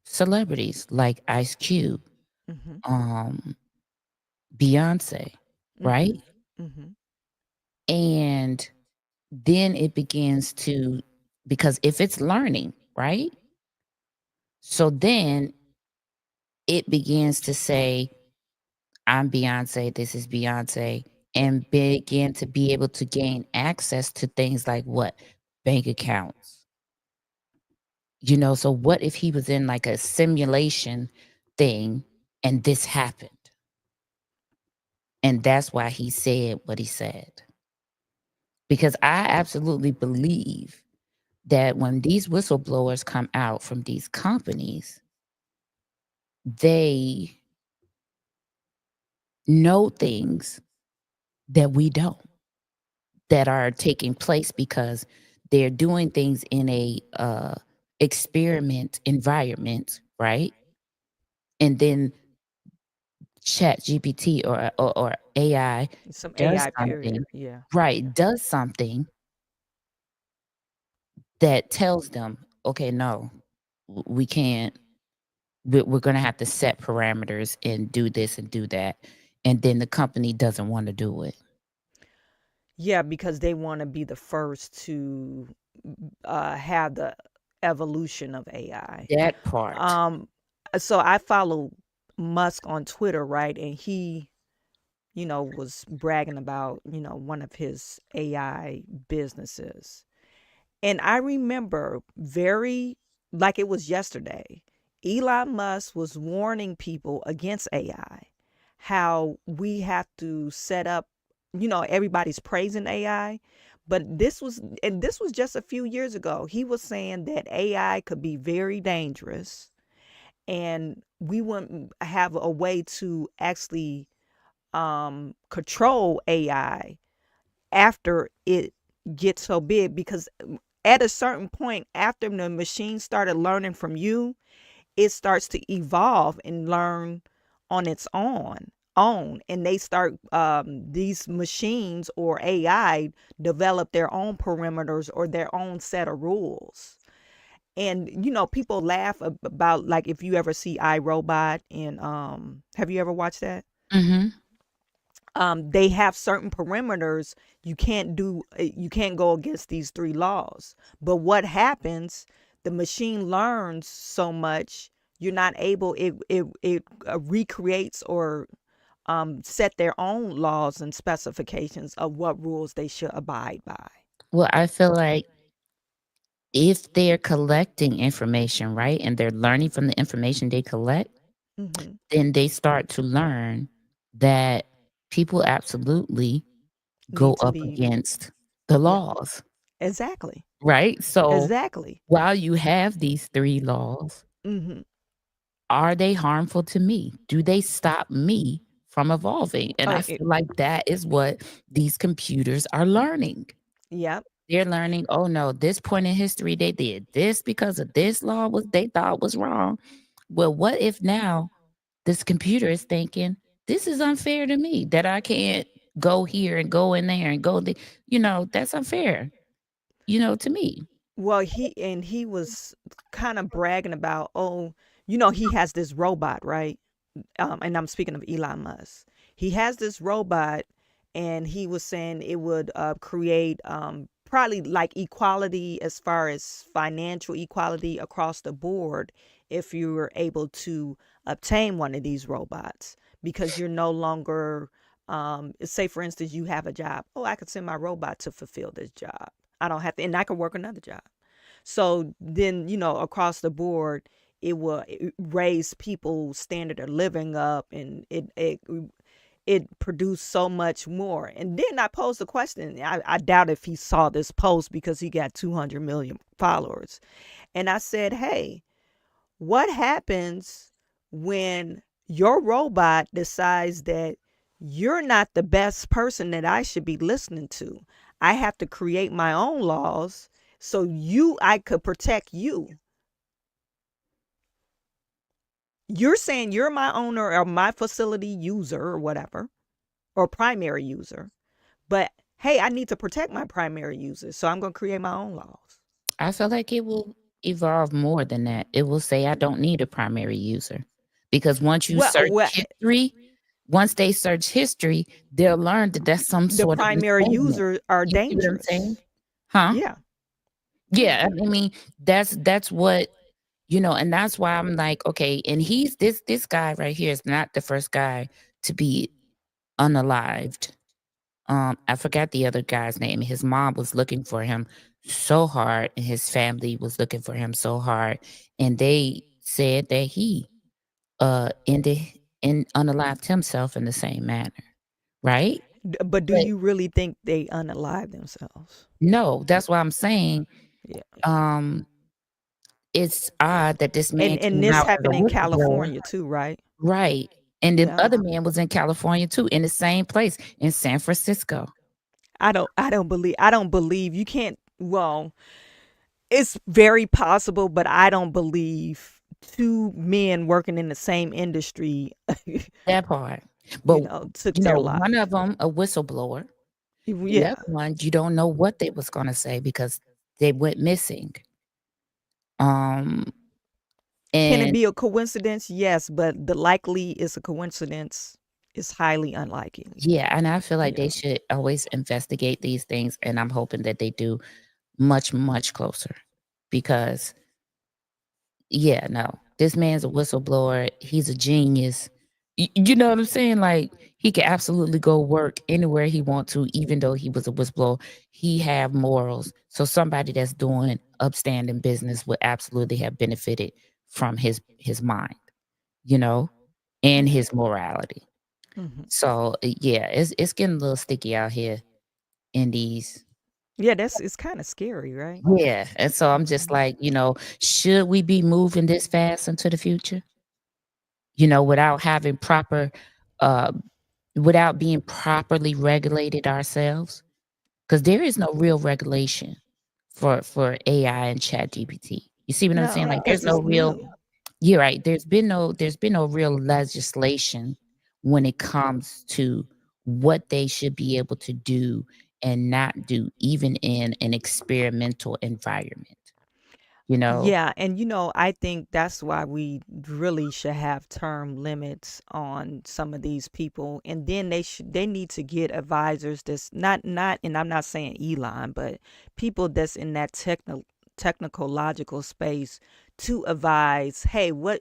celebrities like Ice Cube, Mm-hmm. Beyonce, right? Mm-hmm. Mm-hmm. And then it begins to, because if it's learning, right? So then it begins to say, I'm Beyonce, this is Beyonce, and begin to be able to gain access to things like what? Bank accounts. So what if he was in like a simulation thing and this happened? And that's why he said what he said. Because I absolutely believe that when these whistleblowers come out from these companies, they know things that we don't, that are taking place because they're doing things in a experiment environment, right? And then Chat GPT or AI Some does AI period. something, Yeah. right? Does something that tells them, okay, no, we can't. We're going to have to set parameters and do this and do that, and then the company doesn't want to do it. Yeah, because they want to be the first to have the evolution of AI. That part. So I follow Musk on Twitter, right? And he, was bragging about, one of his AI businesses. And I remember like it was yesterday, Elon Musk was warning people against AI, how we have to set up, everybody's praising AI. But this was just a few years ago. He was saying that AI could be very dangerous and we wouldn't have a way to actually control AI after it gets so big, because at a certain point, after the machine started learning from you, it starts to evolve and learn on its own, and they start these machines or AI develop their own perimeters or their own set of rules. And people laugh about, like, if you ever see iRobot, and have you ever watched that? Mm-hmm. They have certain perimeters. You can't go against these three laws. But what happens, the machine learns so much, you're not able, it recreates or set their own laws and specifications of what rules they should abide by. Well, I feel like if they're collecting information, right, and they're learning from the information they collect, Hmm. then they start to learn that people absolutely go Need to up be. against the Yeah, laws, exactly. right? So Exactly. while you have these three laws, Hmm. are they harmful to me? Do they stop me from evolving? And I feel like that is what these computers are learning. Yep. They're learning, oh no, this point in history they did this because of this law was they thought was wrong. Well, what if now this computer is thinking this is unfair to me that I can't go here and go in there and go there? That's unfair, to me. Well, he was kind of bragging about, oh, he has this robot, right? And I'm speaking of Elon Musk. He has this robot, and he was saying it would create probably like equality as far as financial equality across the board if you were able to obtain one of these robots, because you're no longer, say for instance, you have a job. Oh, I could send my robot to fulfill this job. I don't have to, and I could work another job. So then, across the board, it will raise people's standard of living up, and it produced so much more. And then I posed the question. I doubt if he saw this post because he got 200 million followers. And I said, hey, what happens when your robot decides that you're not the best person that I should be listening to? I have to create my own laws so I could protect you. You're saying you're my owner or my facility user or whatever. or primary user. But hey, I need to protect my primary users, so I'm going to create my own laws. I feel like it will evolve more than that. It will say, I don't need a primary user. Because once you search history, once they search history, they'll learn that that's some the sort of primary misstatement. users are You see what I'm dangerous. saying? Huh? Yeah. Yeah, I mean, that's what, and that's why I'm like, okay, and he's this guy right here is not the first guy to be unalived. I forgot the other guy's name. His mom was looking for him so hard, and his family was looking for him so hard, and they said that he ended and unalived himself in the same manner, right? But do you really think they unalive themselves? No, that's why I'm saying. Yeah. It's odd that this man And came this out as a happened in whistleblower. California too, right? Right. And the Yeah. other man was in California too, in the same place, in San Francisco. I don't believe you can't. Well, it's very possible, but I don't believe two men working in the same industry That part. But took their one life. of them a whistleblower. The Yeah. other one, you don't know what they was gonna say because they went missing. Can it be a coincidence? Yes, but the likely is a coincidence is highly unlikely. Yeah, and I feel like they should always investigate these things, and I'm hoping that they do much, much closer because yeah, no, this man's a whistleblower. He's a genius. You know what I'm saying? Like he could absolutely go work anywhere he want to, even though he was a whistleblower. He have morals. So somebody that's doing upstanding business would absolutely have benefited from his mind, and his morality. So yeah, it's getting a little sticky out here in these. Yeah, it's kind of scary, right? Yeah, and so I'm just like, should we be moving this fast into the future? Without having uh, without being properly regulated ourselves, because there is no real regulation for AI and Chat GPT. You see what I'm saying? No, Like, there's because no it's real. new. You're right. There's been no real legislation when it comes to what they should be able to do and not do, even in an experimental environment. Yeah, and I think that's why we really should have term limits on some of these people, and then they need to get advisors that's not, and I'm not saying Elon, but people that's in that technical logical space to advise, hey, what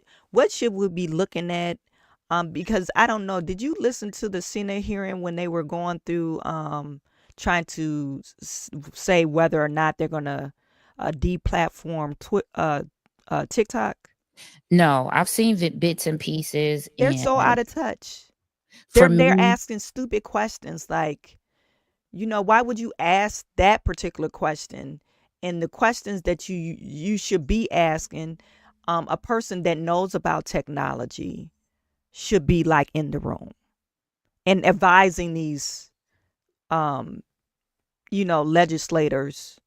should we be looking at? Because I don't know, did you listen to the Senate hearing when they were going through trying to say whether or not they're gonna deplatform TikTok? No, I've seen bits and pieces, They're and so out of touch. for They're me, asking stupid questions like, why would you ask that particular question? And the questions that you should be asking, a person that knows about technology should be like in the room and advising these legislators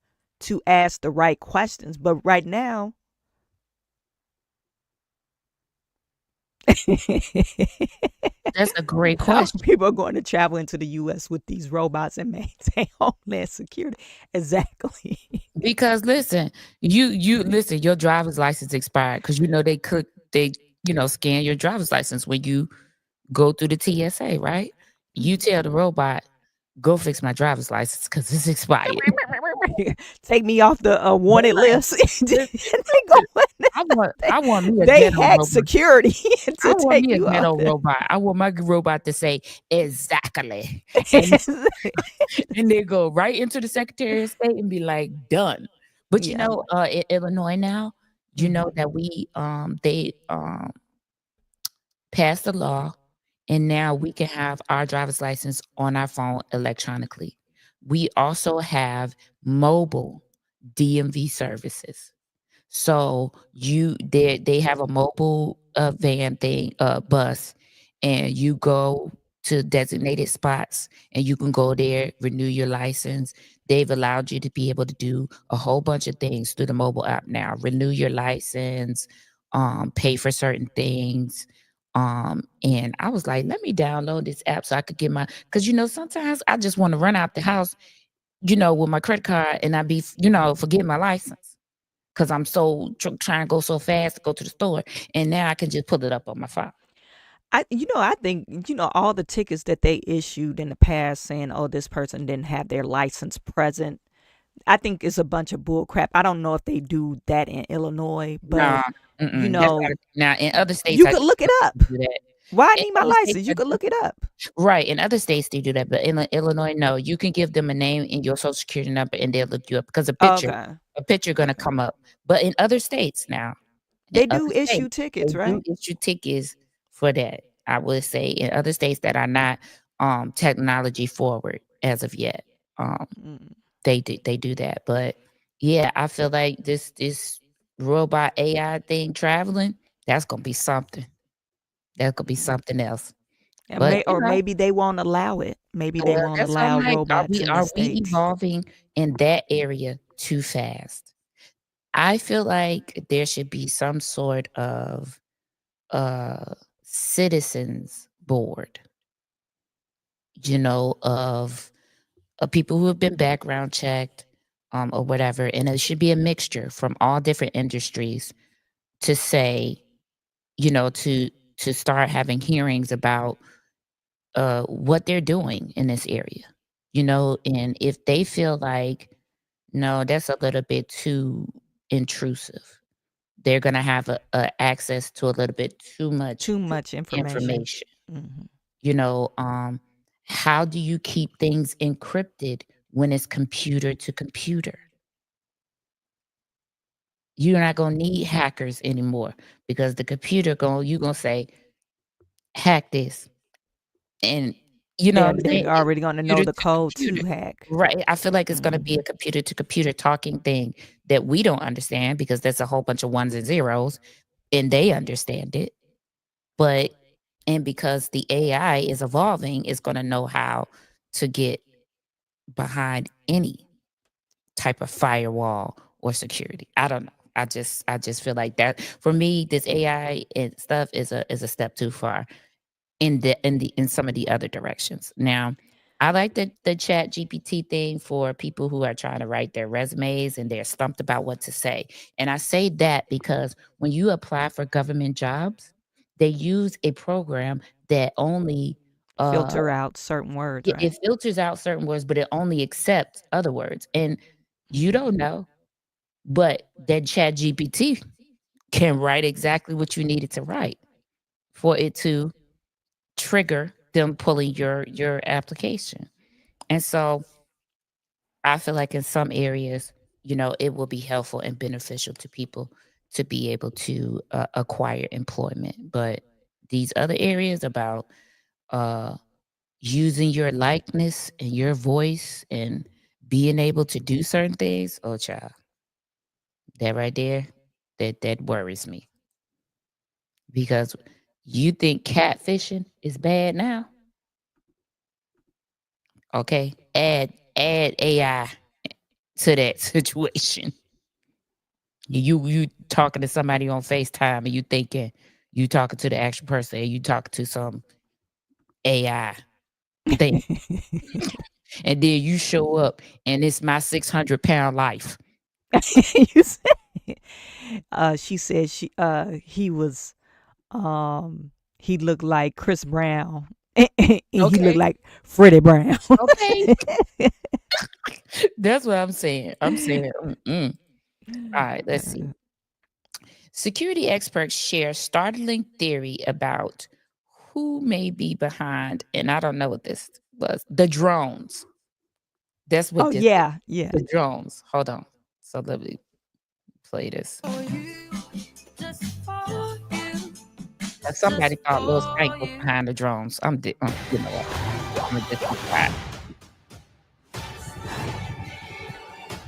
to ask the right questions. But right now, that's a great how question. people are going to travel into the U.S. with these robots and maintain homeland security. Exactly. Because listen, you listen, your driver's license expired because they scan your driver's license when you go through the TSA, right? You tell the robot, go fix my driver's license because it's expired. Take me off the wanted list. I want me a they ghetto hack robot. security to I want take me a you ghetto off the robot. I want my robot to say exactly, and they go right into the Secretary of State and be like, done. But Yeah. in Illinois now, that they passed a law, and now we can have our driver's license on our phone electronically. We also have mobile DMV services. So they have a mobile van thing, bus, and you go to designated spots and you can go there, renew your license. They've allowed you to be able to do a whole bunch of things through the mobile app now. Renew your license, pay for certain things, And I was like, let me download this app so I could get because sometimes I just want to run out the house, with my credit card, and I be, forget my license because I'm so trying to go so fast to go to the store, and now I can just pull it up on my phone. I think, all the tickets that they issued in the past saying, oh, this person didn't have their license present, I think it's a bunch of bull crap. I don't know if they do that in Illinois, but That's now in other states. You could look it up. Do that. Why I need my license? You could look it up. Right. In other states they do that, but in Illinois, no. You can give them a name and your social security number, and they'll look you up because a picture gonna come up. But in other states now, they do issue tickets, right? They do issue tickets for that. I would say in other states that are not technology forward as of yet, they do that. But yeah, I feel like this robot AI thing traveling, that's gonna be something. That could be something else. But maybe they won't allow it. Maybe they won't allow robots in the are we States. evolving in that area too fast? I feel like there should be some sort of citizens board, of people who have been background checked, or whatever, and it should be a mixture from all different industries to say, to start having hearings about what they're doing in this area, and if they feel like, no, that's a little bit too intrusive, they're going to have a access to a little bit too much information. How do you keep things encrypted when it's computer to computer? You're not going to need hackers anymore because the computer you're going to say, hack this. And they're already going to know the code to hack. Right. I feel like it's going to be a computer to computer talking thing that we don't understand because that's a whole bunch of ones and zeros and they understand it. And because the AI is evolving, it's going to know how to get behind any type of firewall or security. I don't know. I just feel like that for me, this AI and stuff is a step too far in some of the other directions. Now, I like the chat GPT thing for people who are trying to write their resumes and they're stumped about what to say. And I say that because when you apply for government jobs, they use a program that only filter out certain words. Right? It filters out certain words, but it only accepts other words. And you don't know, but that chat GPT can write exactly what you need it to write for it to trigger them pulling your application. And so I feel like in some areas, it will be helpful and beneficial to people to be able to acquire employment. But these other areas about using your likeness and your voice and being able to do certain things, oh child, that right there, that worries me. Because you think catfishing is bad now? Okay, add AI to that situation. You talking to somebody on FaceTime and you thinking you talking to the actual person and you talking to some AI thing. And then you show up and it's my 600-pound life. She said he was he looked like Chris Brown. And he looked like Freddie Brown. Okay. That's what I'm saying. I'm saying, all right, let's see. Security experts share startling theory about who may be behind, and I don't know what this was, the drones. That's what this yeah. The drones. Hold on. So let me play this. Somebody thought Lil Stank was behind the drones. I'm you know what? I'm a different guy.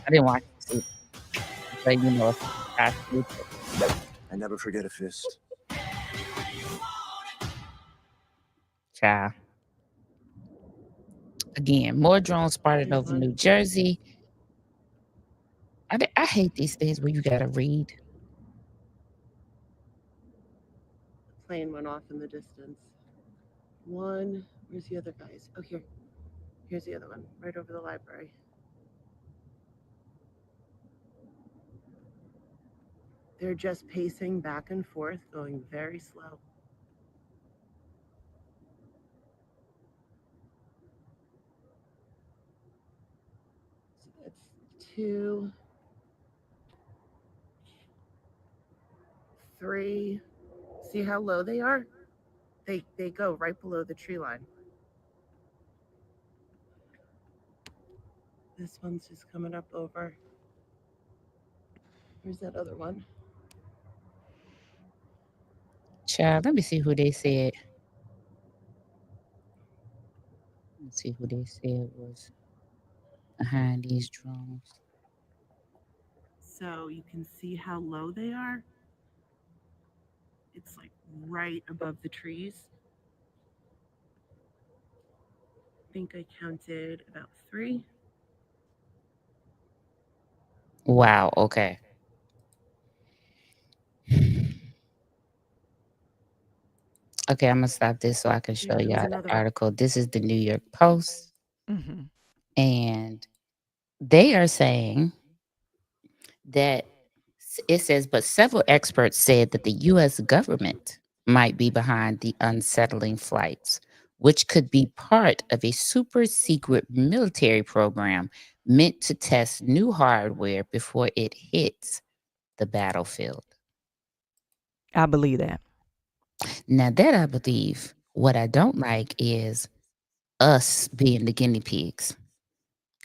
I didn't watch this. But I never forget a fist. Child. Again, more drones spotted over New Jersey. I hate these things where you gotta read. plane went off in the distance. One, where's the other guys? Oh, here. Here's the other one, right over the library. They're just pacing back and forth, going very slow. So that's 2, 3. See how low they are? They go right below the tree line. This one's just coming up over. Where's that other one? Child, let me see who they said. Let's see who they said was behind these drones. So you can see how low they are. It's like right above the trees. I think I counted about 3. Wow, okay. Okay, I'm gonna stop this so I can show Yeah, y'all the article. This is the New York Post, and they are saying that it says, but several experts said that the U.S. government might be behind the unsettling flights, which could be part of a super secret military program meant to test new hardware before it hits the battlefield. I believe that. Now, that I believe. What I don't like is us being the guinea pigs.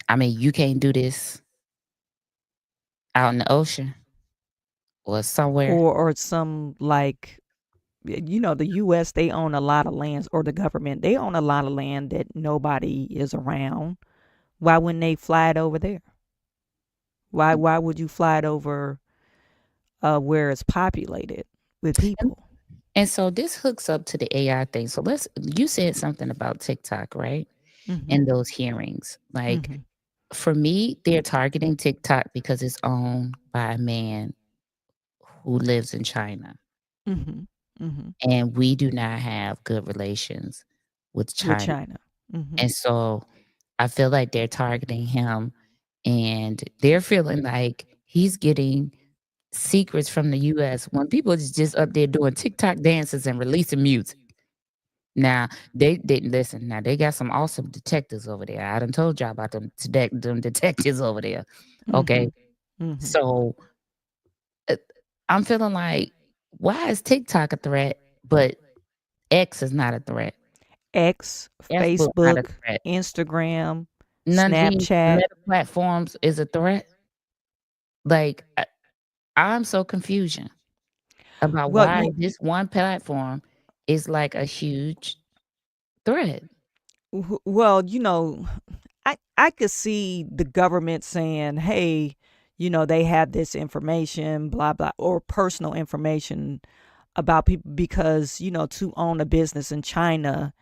I mean, you can't do this out in the ocean or somewhere. Or some like, the U.S., they own a lot of lands, or the government, they own a lot of land that nobody is around. Why wouldn't they fly it over there? Why would you fly it over where it's populated with people? And so this hooks up to the AI thing. So you said something about TikTok, right? And those hearings. Like, for me, they're targeting TikTok because it's owned by a man who lives in China. And we do not have good relations with China. And so I feel like they're targeting him, and they're feeling like he's getting secrets from the US when people is just up there doing TikTok dances and releasing music. Now, they didn't listen. Now, they got some awesome detectives over there. I done told y'all about them detectives over there. Okay. So I'm feeling like, why is TikTok a threat, but X is not a threat? X, Facebook, Instagram, None of these Snapchat. meta platforms is a threat. Like, I'm so confusion about why this one platform is like a huge threat. Well, I could see the government saying, hey, they have this information, blah, blah, or personal information about people because, to own a business in China,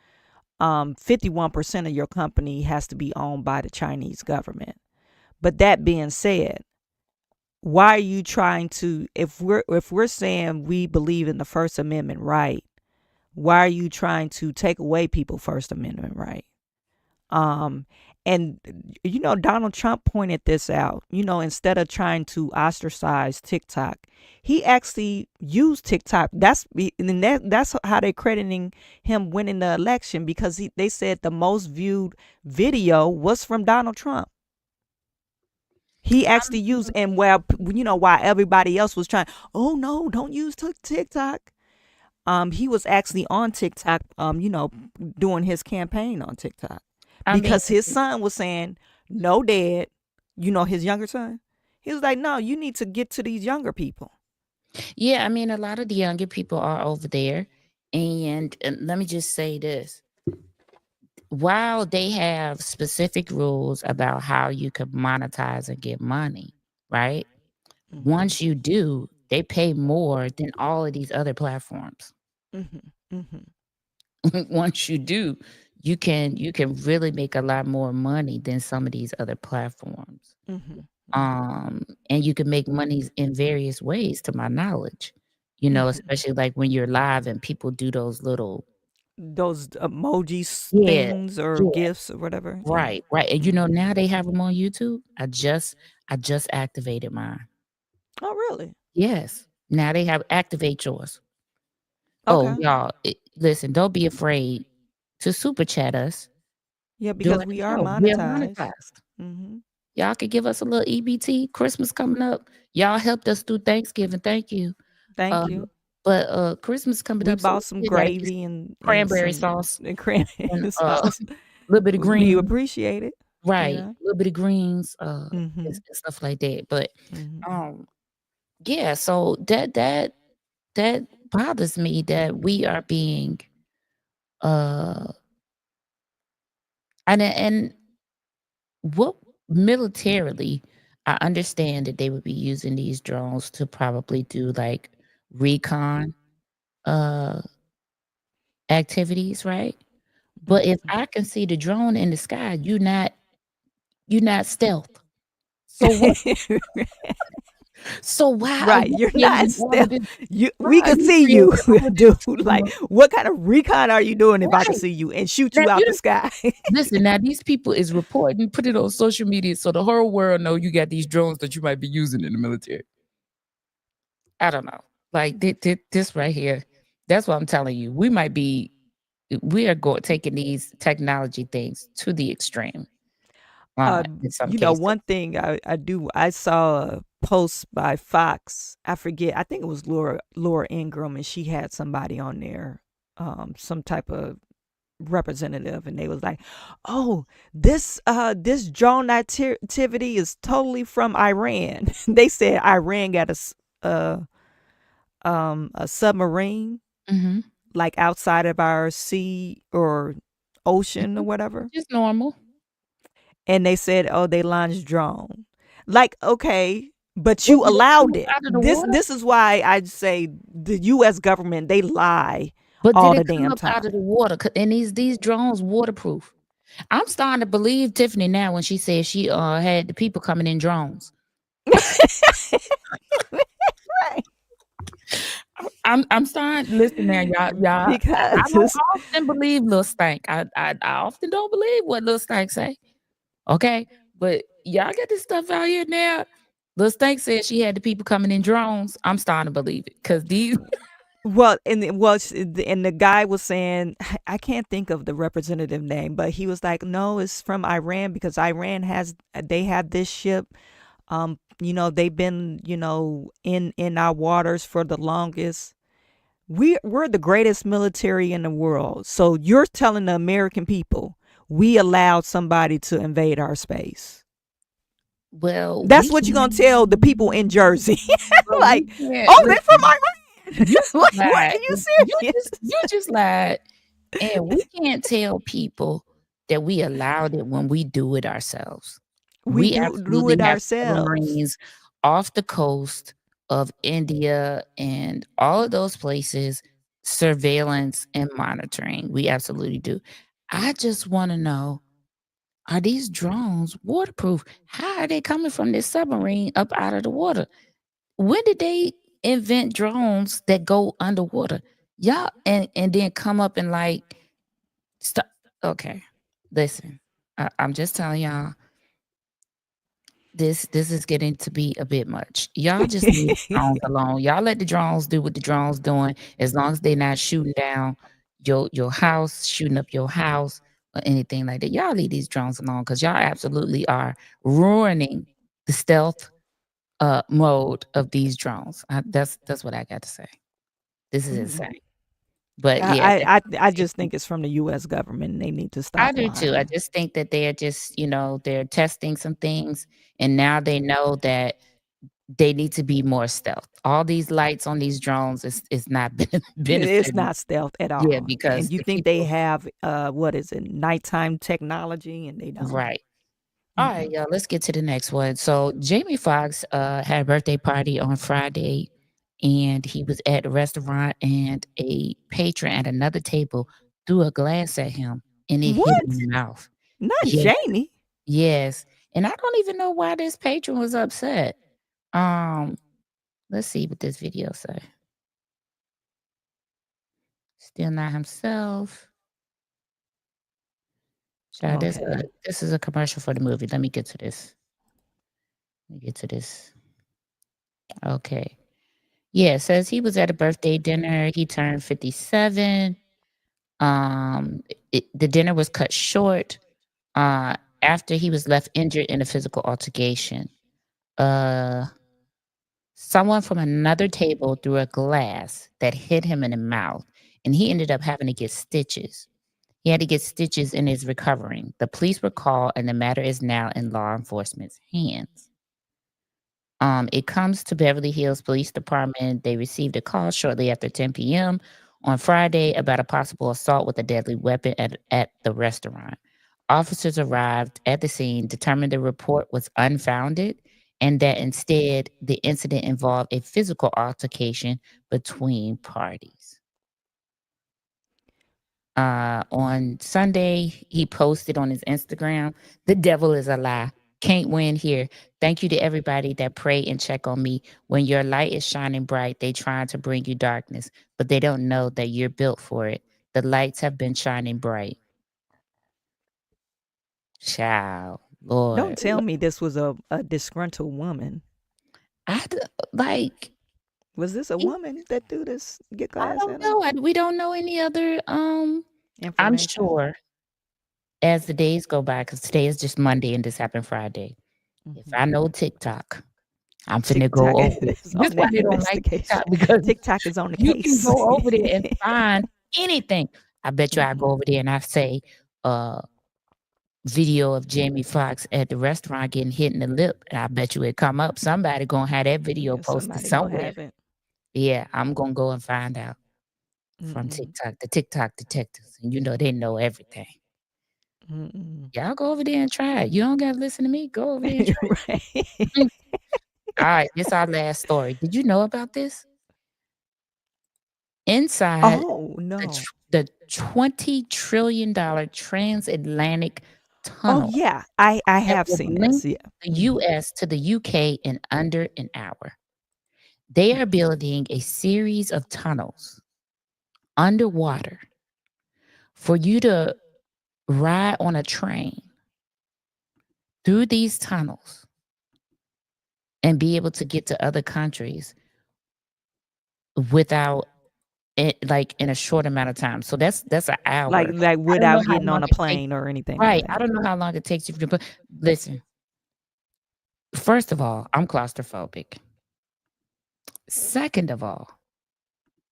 51% of your company has to be owned by the Chinese government. But that being said, why are you trying to, if we're saying we believe in the First Amendment right, why are you trying to take away people's First Amendment right? And Donald Trump pointed this out. Instead of trying to ostracize TikTok, he actually used TikTok. That's how they're crediting him winning the election, because they said the most viewed video was from Donald Trump. He actually used, and while everybody else was trying, oh no, don't use TikTok. He was actually on TikTok, doing his campaign on TikTok. Because his son was saying, no, Dad, his younger son. He was like, no, you need to get to these younger people. Yeah, I mean, a lot of the younger people are over there. And let me just say this. While they have specific rules about how you can monetize and get money, right? Once you do, they pay more than all of these other platforms. Once you do, you can really make a lot more money than some of these other platforms. And you can make monies in various ways, to my knowledge. You know, especially like when you're live and people do those little those emojis yeah, things or yeah, gifts or whatever. Yeah. right, right. And you know, now they have them on YouTube. I just activated mine. Oh, really? Yes. Now they have activate yours. Oh, Okay. y'all, listen, don't be afraid to super chat us Yeah, because during we the are show. We are monetized. monetized. Hmm. Y'all could give us a little EBT. Christmas coming up. Y'all helped us through Thanksgiving. Thank you. Thank Uh, you. but Christmas coming We up, so bought some we gotta get gravy some and cranberry some sauce cranberry and sauce. little bit of We green, appreciate it. right? Yeah. A little bit of greens, Hmm. and stuff like that. But Hmm. um, yeah. So that bothers me that we are being uh and what militarily, I understand that they would be using these drones to probably do like recon uh activities, right? But if I can see the drone in the sky, you're not stealth. So what? So why are Right. you You're not creating all of stealth. this? We Why are could you see you, creating all of dude. this Like, drama? what kind of recon are you doing if I could Right. see you and shoot Now you out you the sky? listen. Now these people is reporting, put it on social media, so the whole world know you got these drones that you might be using in the military. I don't know. Like this right here. That's what I'm telling you. We are going taking these technology things to the extreme. In some cases. One thing I saw a post by Fox. I forget. I think it was Laura Ingram, and she had somebody on there, some type of representative, and they was like, "Oh, this drone activity is totally from Iran." They said Iran got a submarine Mhm. like outside of our sea or ocean or whatever. Which is normal. And they said, "Oh, they launched drone." Like, okay, but Well, you did it come allowed up it. out of the This water? this is why I'd say the US government, they lie But did all the it come damn up out of time. the water? And these drones waterproof. I'm starting to believe Tiffany now when she said she had the people coming in drones. Right. I'm starting listen now, y'all. I don't Because often believe Lil Stank. I often don't believe what Lil Stank say. Okay. But y'all get this stuff out here now. Lil Stank said she had the people coming in drones. I'm starting to believe it. Cause these well, and the guy was saying, I can't think of the representative name, but he was like, no, it's from Iran because Iran they have this ship. They've been, in our waters for the longest. We're the greatest military in the world. So you're telling the American people we allowed somebody to invade our space. well, That's what you're gonna tell the people in Jersey. we Like, can't oh, they from listen. Iran. You just Like, what? lied. Are you You serious? you just lied. And we can't tell people that we allowed it when we do it ourselves. We We do absolutely it have ourselves. submarines off the coast of India and all of those places, surveillance and monitoring. We absolutely do. I just want to know, are these drones waterproof? How are they coming from this submarine up out of the water? When did they invent drones that go underwater? Y'all and then come up and like stop. Okay, listen, I'm just telling y'all this is getting to be a bit much. Y'all just leave the drones alone. Y'all let the drones do what the drones doing as long as they're not shooting down your house, shooting up your house or anything like that. Y'all leave these drones alone because y'all absolutely are ruining the stealth mode of these drones. That's what I got to say. This is insane. But yeah, I just think it's from the U.S. government, and they need to I stop do too. I lying. just think that they're just, they're testing some things and now they know that they need to be more stealth. All these lights on these drones is not It's benefiting. not stealth at Yeah, all. because And you the think they people have what is it, nighttime technology, and they don't. right. All right, Mm-mm. y'all, let's get to the next one. So Jamie Foxx had a birthday party on Friday and he was at a restaurant and a patron at another table threw a glass at him and it hit him in What? the mouth. Not Yeah, Jamie. yes. And I don't even know why this patron was upset. Um, let's see what this video say. Still not himself. Child, this is a commercial for the movie. Let me get to this. Okay. Yeah, it says he was at a birthday dinner. He turned 57. The dinner was cut short after he was left injured in a physical altercation. Someone from another table threw a glass that hit him in the mouth, and he ended up having to get stitches. He had to get stitches and is recovering. The police were called, and the matter is now in law enforcement's hands. It comes to Beverly Hills Police Department. They received a call shortly after 10 p.m. on Friday about a possible assault with a deadly weapon at the restaurant. Officers arrived at the scene, determined the report was unfounded, and that instead the incident involved a physical altercation between parties. On Sunday, he posted on his Instagram, "The devil is a lie. Can't win here. Thank you to everybody that pray and check on me. When your light is shining bright, they trying to bring you darkness, but they don't know that you're built for it. The lights have been shining bright." Child, Lord. Don't tell me this was a disgruntled woman. Was this a woman that do this? Get glass? I don't know. We don't know any other I'm sure as the days go by, because today is just Monday and this happened Friday. If I know TikTok, I'm finna go over it. This why they don't like TikTok, because TikTok is on the you case. can go over there and find anything. I bet you I go over there and I say video of Jamie Foxx at the restaurant getting hit in the lip, and I bet you it come up. Somebody gonna have that video posted somewhere. Yeah, I'm gonna go and find out from TikTok, the TikTok detectives, and you know they know everything. Y'all go over there and try it. You don't gotta listen to me. Go over there and try it. All right, this is our last story. Did you know about this? Inside the $20 trillion transatlantic tunnel. Oh yeah, I have seen this. Yeah. The U.S. to the U.K. in under an hour. They are building a series of tunnels underwater for you to ride on a train through these tunnels and be able to get to other countries without it, like in a short amount of time. So that's an hour. Like without getting on a plane or anything. Right. Like I don't know how long it takes you to listen. First of all, I'm claustrophobic. Second of all,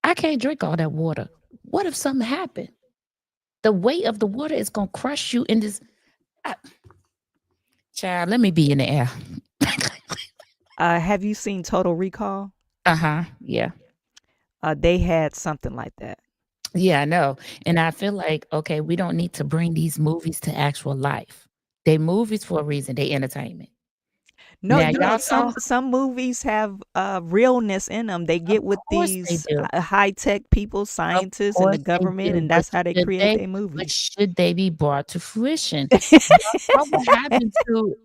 I can't drink all that water. What if something happened? The weight of the water is gonna crush you in this. Child, let me be in the air. Have you seen Total Recall? Yeah. They had something like that. Yeah, I know. And I feel like, okay, we don't need to bring these movies to actual life. They movies for a reason. They entertainment. No, now, you know, some movies have realness in them. They get with these high-tech people, scientists, and the government, and that's how they create their movies. But should they be brought to fruition?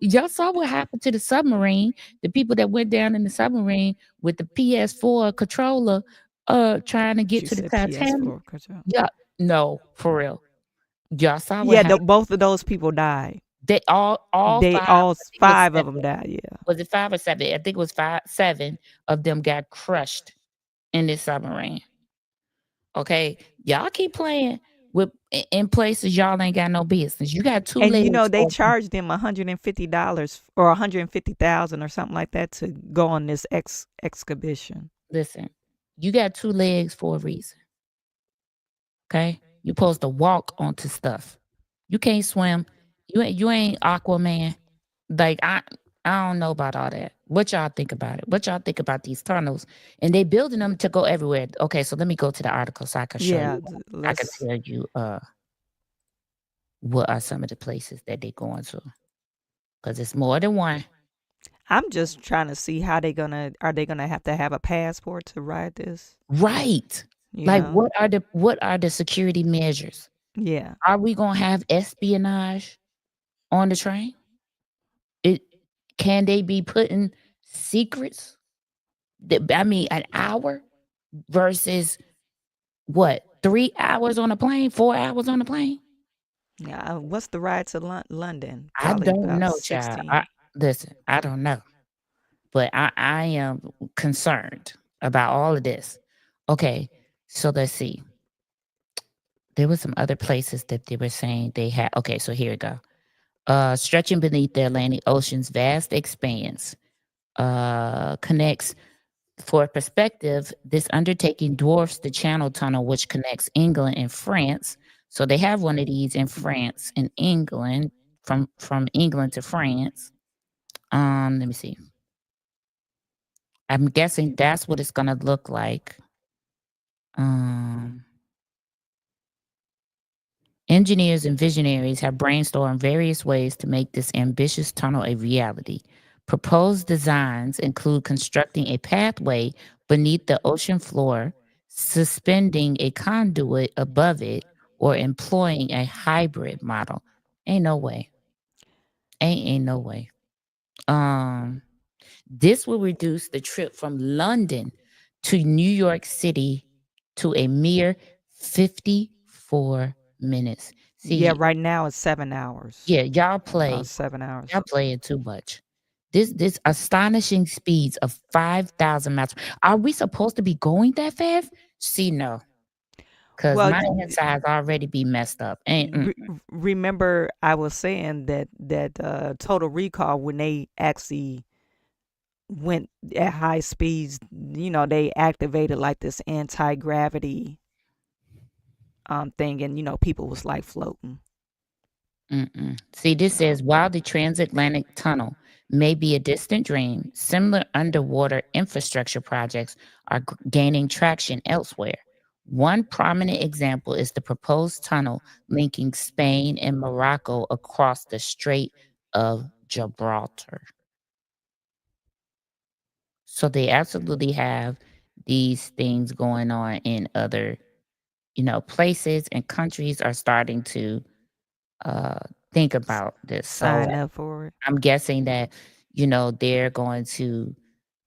Y'all saw what happened to the submarine, the people that went down in the submarine with the PS4 controller trying to get to the Titanic. Yeah, no, for real. Y'all saw what happened? Both of those people died. They all five of them died. Yeah. Was it 5 or 7? I think it was 7 of them got crushed in this submarine. Okay, y'all keep playing in places y'all ain't got no business. You got 2 legs. And you know they charged them $150 or $150,000 or something like that to go on this excavation. Listen, you got 2 legs for a reason. Okay, you're supposed to walk onto stuff. You can't swim. You ain't Aquaman. Like I don't know about all that. What y'all think about it? What y'all think about these tunnels? And they building them to go everywhere. Okay, so let me go to the article so I can show you. I can tell you what are some of the places that they going to. Because it's more than one. I'm just trying to see how are they gonna have to have a passport to ride this? Right. What are the security measures? Yeah. Are we gonna have espionage on the train? Can they be putting secrets? I mean, an hour versus what? 3 hours on a plane, 4 hours on a plane. Yeah, what's the ride to London? I Probably don't about know, child. 16. Listen, I don't know, but I am concerned about all of this. Okay, so let's see. There were some other places that they were saying they had. Okay, so here we go. Stretching beneath the Atlantic Ocean's vast expanse, connects. For perspective, this undertaking dwarfs the Channel Tunnel, which connects England and France. So they have one of these in France and England, from England to France. Let me see. I'm guessing that's what it's gonna look like. Engineers and visionaries have brainstormed various ways to make this ambitious tunnel a reality. Proposed designs include constructing a pathway beneath the ocean floor, suspending a conduit above it, or employing a hybrid model. Ain't no way. Ain't no way. This will reduce the trip from London to New York City to a mere 54 minutes. Yeah, See, right now it's 7 hours. yeah, y'all About 7 hours. y'all playing too much. This astonishing speeds of 5,000 miles. Are we supposed to be going that fast? See, no. Because Well, my insides already be messed up. remember I was saying that Total Recall, when they actually went at high speeds, they activated like this anti-gravity thing, and people was like floating. See, this says, while the transatlantic tunnel may be a distant dream, similar underwater infrastructure projects are gaining traction elsewhere. One prominent example is the proposed tunnel linking Spain and Morocco across the Strait of Gibraltar. So they absolutely have these things going on in other, places, and countries are starting to think about this. Sign up for it. I'm guessing that, they're going to,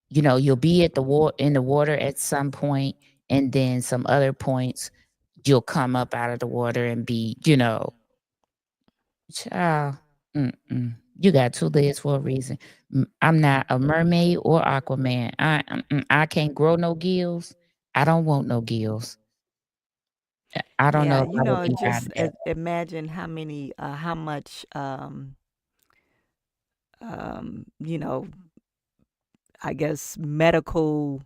you'll be at in the water at some point, and then some other points you'll come up out of the water and be, child, you got 2 legs for a reason. I'm not a mermaid or Aquaman. I can't grow no gills. I don't want no gills. I don't know if I would be out just of that. imagine how much, I guess medical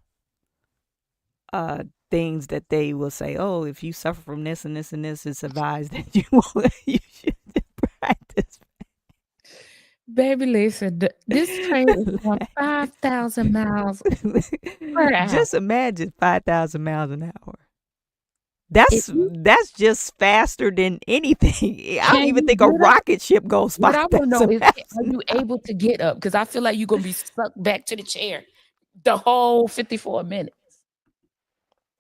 things that they will say, oh, if you suffer from this and this and this, it's advised that you should practice. Baby, listen, this train is going 5,000 miles per hour. Just imagine 5,000 miles an hour. That's just faster than anything. I don't even think a rocket ship goes 5,000 miles. What I want to know is, are you able to get up? Because I feel like you're going to be stuck back to the chair the whole 54 minutes.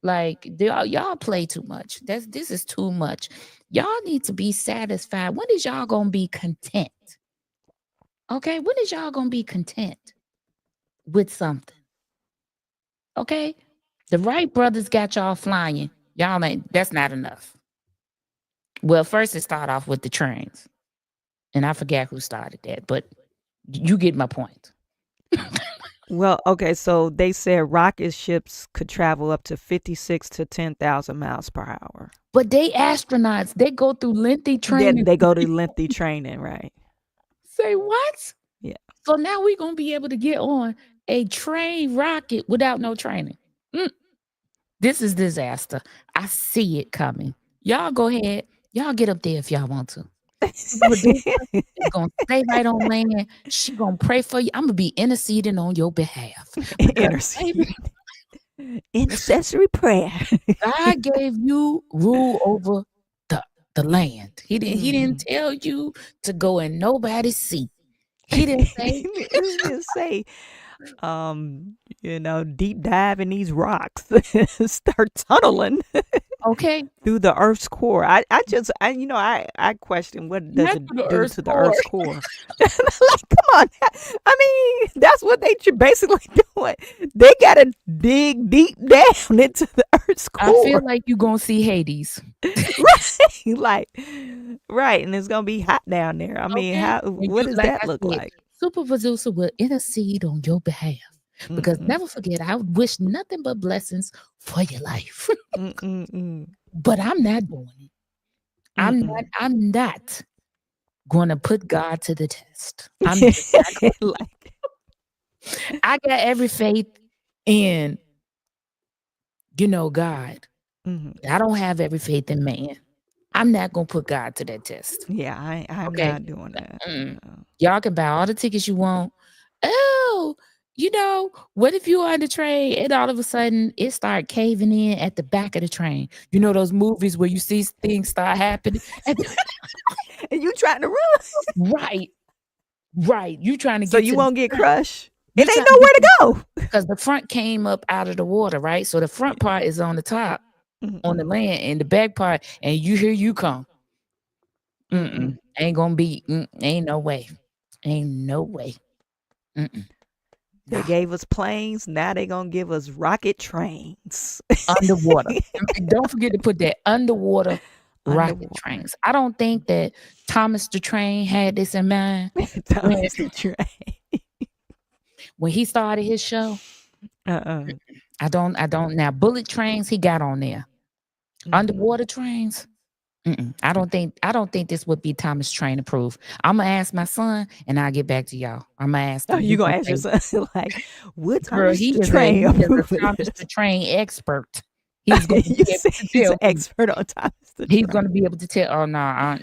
Like, y'all play too much. This is too much. Y'all need to be satisfied. When is y'all going to be content? Okay, when is y'all going to be content with something? Okay, the Wright brothers got y'all flying. Y'all that's not enough. Well, first it started off with the trains. And I forget who started that, but you get my point. Well, okay, so they said rocket ships could travel up to 56 to 10,000 miles per hour. But they astronauts, they go through lengthy training. They go to lengthy training, right? Say what? Yeah. So now we're going to be able to get on a train rocket without no training. This is disaster. I see it coming. Y'all go ahead. Y'all get up there if y'all want to. It's gonna stay right on land. She gonna pray for you. I'm gonna be interceding on your behalf. Intercessory prayer. God gave you rule over the land. He didn't tell you to go in nobody's seat. He didn't say. He didn't say, deep dive in these rocks. Start tunneling. Okay. Through the Earth's core. I question what does Not it through the do Earth's to the core. Earth's core? Like, come on. I mean, that's what they basically doing. They gotta dig deep down into the Earth's I feel core. like you're gonna see Hades. Right. Like, right. And it's gonna be hot down there. I mean, Okay. And what you, does like that I look said, like? super producer will intercede on your behalf. Because Mm-mm. never forget, I wish nothing but blessings for your life. Mm-mm-mm. But I'm not doing it. I'm not gonna put God to the test. I'm just not. Like, I got every faith in, God. mhm. I don't have every faith in man. I'm not gonna put God to that test. Yeah, I'm Okay. not doing that. No. Y'all can buy all the tickets you want. Oh, what if you on the train and all of a sudden it start caving in at the back of the train? You know those movies where you see things start happening? And you trying to run. Right. You trying to So get you to won't get crushed. You It ain't trying to nowhere get to go. because the front came up out of the water, right? So the front part is on the top on the land, and the back part, and here you come. Ain't gonna be. Ain't no way. Ain't no way. They gave us planes. Now they gonna give us rocket trains. Underwater. And don't forget to put that underwater rocket Underwater. trains. I don't think that Thomas the Train had this in mind Thomas the Train. when he started his show. I don't. Now bullet trains he got on there. Underwater trains. I don't think this would be Thomas Train approved. I'm gonna ask my son and I'll get back to y'all. I'm gonna ask him. You gonna ask your son like, would Girl, Thomas the Train approve a of Thomas this? the Train expert. He's gonna be You able said to he's tell an me. expert on Thomas the He's Train. gonna be able to tell. Oh no, I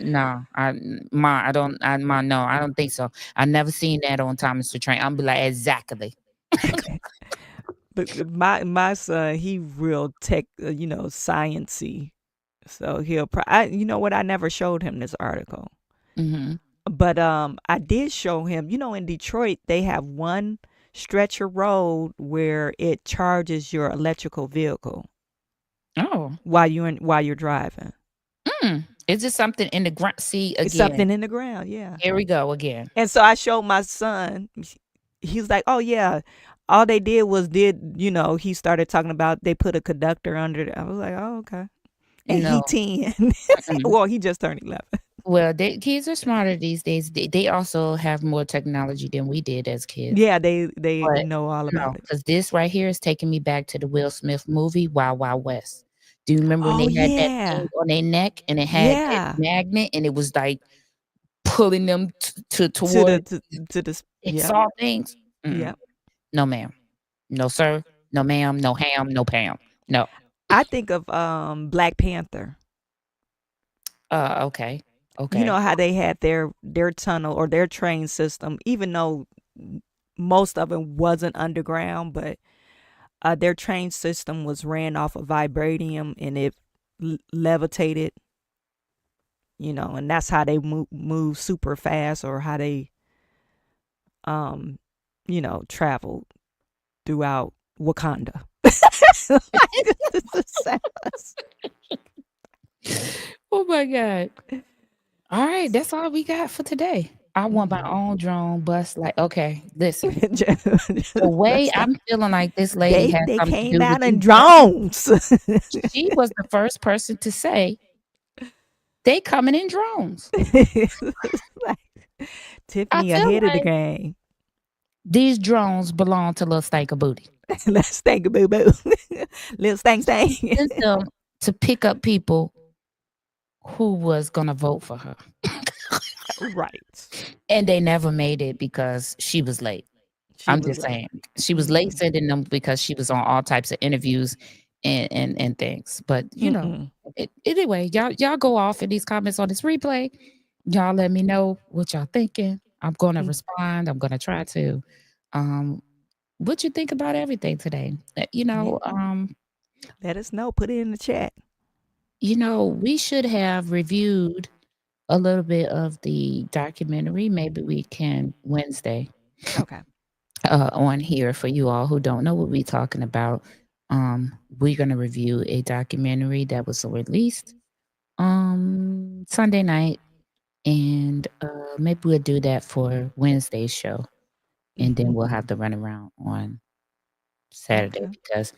don't think so. I never seen that on Thomas the Train. I'm be like exactly. But my son, he real tech, sciencey. So he'll. You know what? I never showed him this article. But I did show him. In Detroit, they have one stretch of road where it charges your electrical vehicle. Oh, while you're driving. Is it something in the ground? See again. It's something in the ground. Yeah. Here we go again. And so I showed my son. He's like, "Oh yeah." All they did was he started talking about they put a conductor under it. I was like, "Oh, okay." And No. he 10. Well, he just turned 11. Well, kids are smarter these days. They also have more technology than we did as kids. Yeah, they know all about it. Because this right here is taking me back to the Will Smith movie, Wild Wild West. Do you remember when Oh, they had that yeah. thing on their neck and it had that magnet and it was like pulling them toward the it saw things? Yeah. No, ma'am. No, sir. No, ma'am. No ham. No Pam. No. I think of Black Panther. Okay. You know how they had their tunnel or their train system, even though most of it wasn't underground, but their train system was ran off of vibranium and it levitated, and that's how they move super fast, or how they traveled throughout Wakanda. Oh my God. All right, that's all we got for today. I want my own drone bus. Like, okay, listen. The way I'm feeling like this lady has they something came to do out with in you. drones. She was the first person to say they coming in drones. Tiffany ahead of the game. These drones belong to Lil Stank Booty. Lil Stank Boo Boo. Lil Stank Stank. Sent them to pick up people who was gonna vote for her. Right. And they never made it because she was late. I'm just saying. She was late sending them because she was on all types of interviews and things. But anyway, y'all go off in these comments on this replay. Y'all let me know what y'all thinking. I'm gonna respond. I'm gonna try to. What you think about everything today? Let us know. Put it in the chat. We should have reviewed a little bit of the documentary. Maybe we can Wednesday. Okay. On here for you all who don't know what we're talking about. we're gonna review a documentary that was released Sunday night, and maybe we'll do that for Wednesday's show, and then we'll have to run around on Saturday because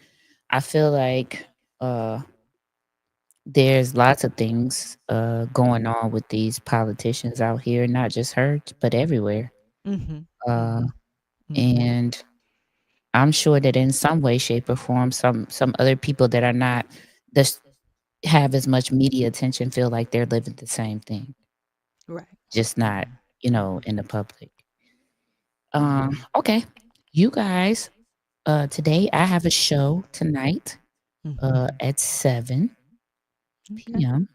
I feel like there's lots of things going on with these politicians out here, not just her, but everywhere. And I'm sure that in some way, shape, or form, some other people that are not that have as much media attention feel like they're living the same thing, Right. just not, in the public. Okay, you guys. Today I have a show tonight at 7 p.m.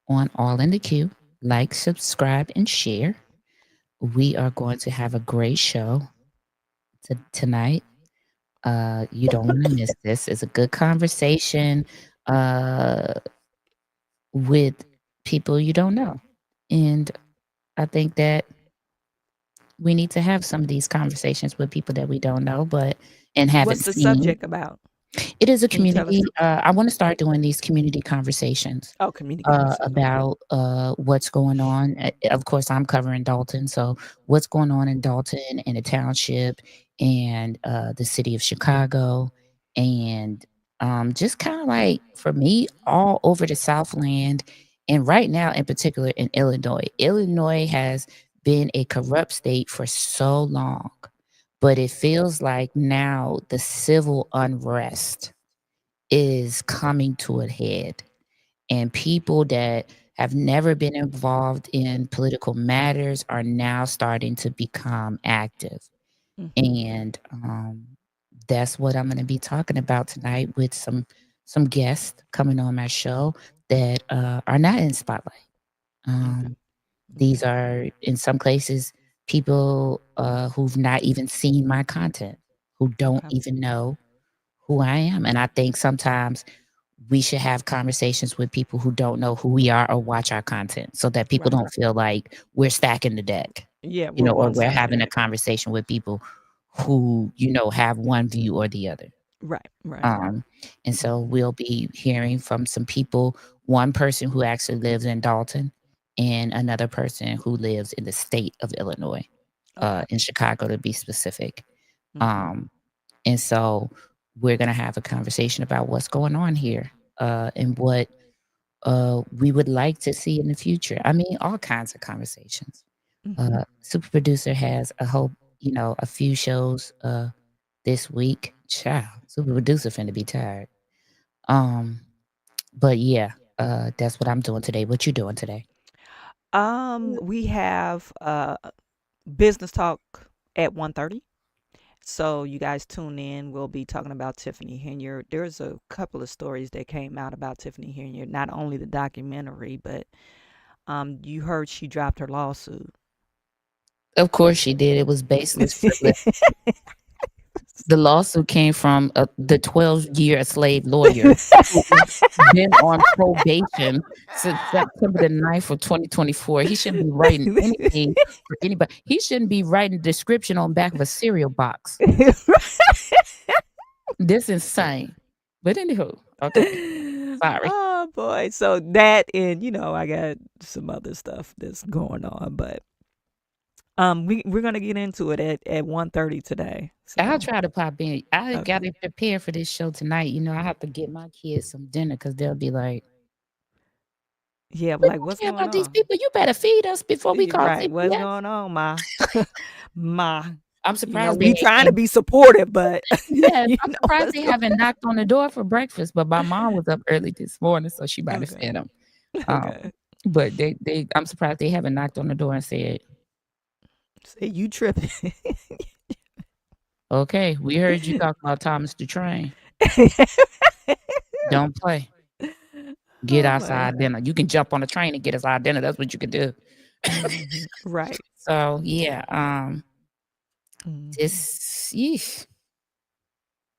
on All in the Queue. Like, subscribe, and share. We are going to have a great show tonight. You don't want to miss this. It's a good conversation with people you don't know. And I think that we need to have some of these conversations with people that we don't know, and haven't What's the seen. subject about? It is a Can you tell us? community. I want to start doing these community conversations. Oh, community conversation. About what's going on. Of course, I'm covering Dalton, so what's going on in Dalton and the township and the city of Chicago, and just kind of like for me, all over the Southland, and right now in particular in Illinois. Illinois has been a corrupt state for so long, but it feels like now the civil unrest is coming to a head, and people that have never been involved in political matters are now starting to become active. And that's what I'm going to be talking about tonight with some guests coming on my show that are not in spotlight. These are, in some cases, people who've not even seen my content, who don't even know who I am. And I think sometimes we should have conversations with people who don't know who we are or watch our content, so that people don't feel like we're stacking the deck. Yeah, or we're having a conversation with people who, have one view or the other. Right. And so we'll be hearing from some people, one person who actually lives in Dalton and another person who lives in the state of Illinois, in Chicago to be specific. And so we're going to have a conversation about what's going on here and what we would like to see in the future. I mean, all kinds of conversations. Super Producer has a few shows this week. Child, Super Producer finna be tired. But yeah, that's what I'm doing today. What you doing today? We have business talk at 1:30. So you guys tune in. We'll be talking about Tiffany Henyard. There's a couple of stories that came out about Tiffany Henyard, not only the documentary, but you heard she dropped her lawsuit. Of course she did. It was baseless. The lawsuit came from the 12-year slave lawyer who's been on probation since September the 9th of 2024. He shouldn't be writing anything for anybody. He shouldn't be writing a description on the back of a cereal box. This insane. But anywho, okay. Sorry. Oh boy. So that, and I got some other stuff that's going on, but we're gonna get into it at 1:30 today. So. I'll try to pop in. I gotta prepare for this show tonight. I have to get my kids some dinner because they'll be like, "Yeah, like what's going on? These people, you better feed us before we call right. CPS. What's going on, ma? Ma." I'm surprised we trying to be supportive, but yeah, I'm surprised they haven't knocked on the door for breakfast. But my mom was up early this morning, so she might have fed them. But I'm surprised they haven't knocked on the door and said, "Say you tripping." Okay, we heard you talk about Thomas the Train. Don't play. Get outside dinner. You can jump on the train and get us our dinner. That's what you can do. Right. So yeah, this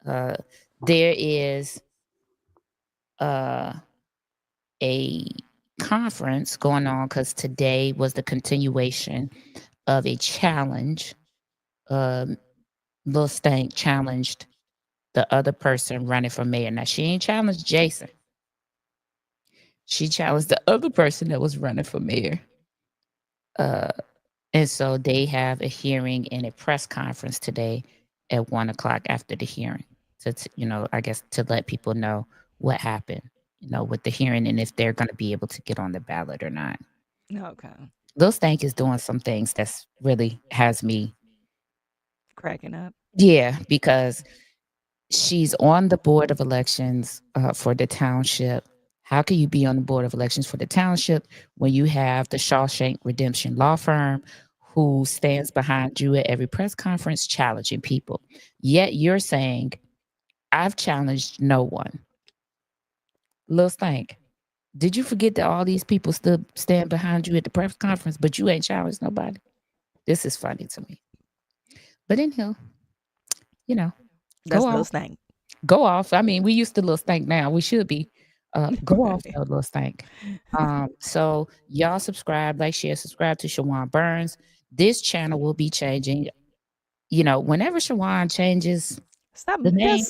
there is a conference going on because today was the continuation of a challenge. Lil Stank challenged the other person running for mayor. Now, she ain't challenged Jason. She challenged the other person that was running for mayor. And so they have a hearing and a press conference today at 1:00 after the hearing to I guess to let people know what happened, with the hearing and if they're going to be able to get on the ballot or not. Okay. Lil Stank is doing some things that's really has me cracking up. Yeah, because she's on the board of elections for the township. How can you be on the board of elections for the township when you have the Shawshank Redemption law firm who stands behind you at every press conference challenging people? Yet you're saying, I've challenged no one. Lil Stank, did you forget that all these people still stand behind you at the press conference, but you ain't challenged nobody? This is funny to me. But anyhow, That's go Lil off. Stank. Go off. I mean, we used to Lil Stank now. We should be. Go off, though, Lil Stank. So y'all subscribe, like, share, subscribe to Shawan Burns. This channel will be changing. Whenever Shawan changes the name.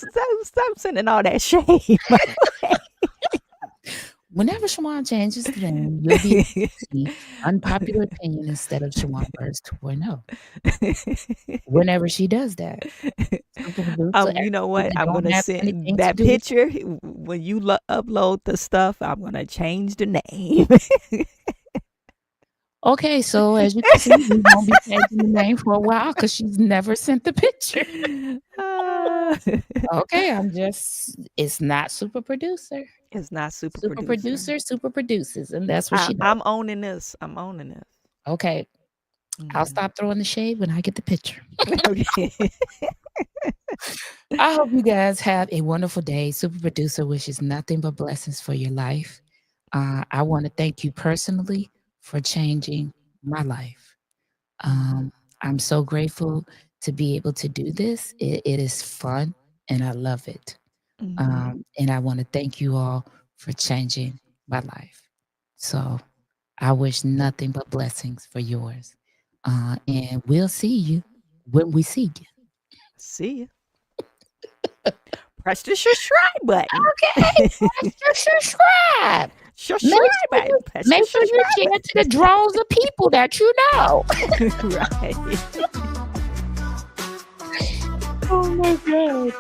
Stop sending all that shame. Whenever Shawan changes the name, you'll be able to see Unpopular Opinion instead of Shawan Burns 2.0. Whenever she does that. You know what? I'm going to send that picture. When you upload the stuff, I'm going to change the name. Okay, so as you can see, we won't be changing the name for a while because she's never sent the picture. Okay, it's not super producer. It's not super producer. Super produces, and that's what she does. I'm owning this. Okay. I'll stop throwing the shade when I get the picture. Okay. I hope you guys have a wonderful day. Super producer wishes nothing but blessings for your life. I want to thank you personally for changing my life. I'm so grateful to be able to do this. It is fun and I love it. And I want to thank you all for changing my life. So I wish nothing but blessings for yours. And we'll see you when we see you. See you. Press the subscribe button. Okay, press the subscribe. Make sure you share to the drones of people that you know. Right. Oh my God.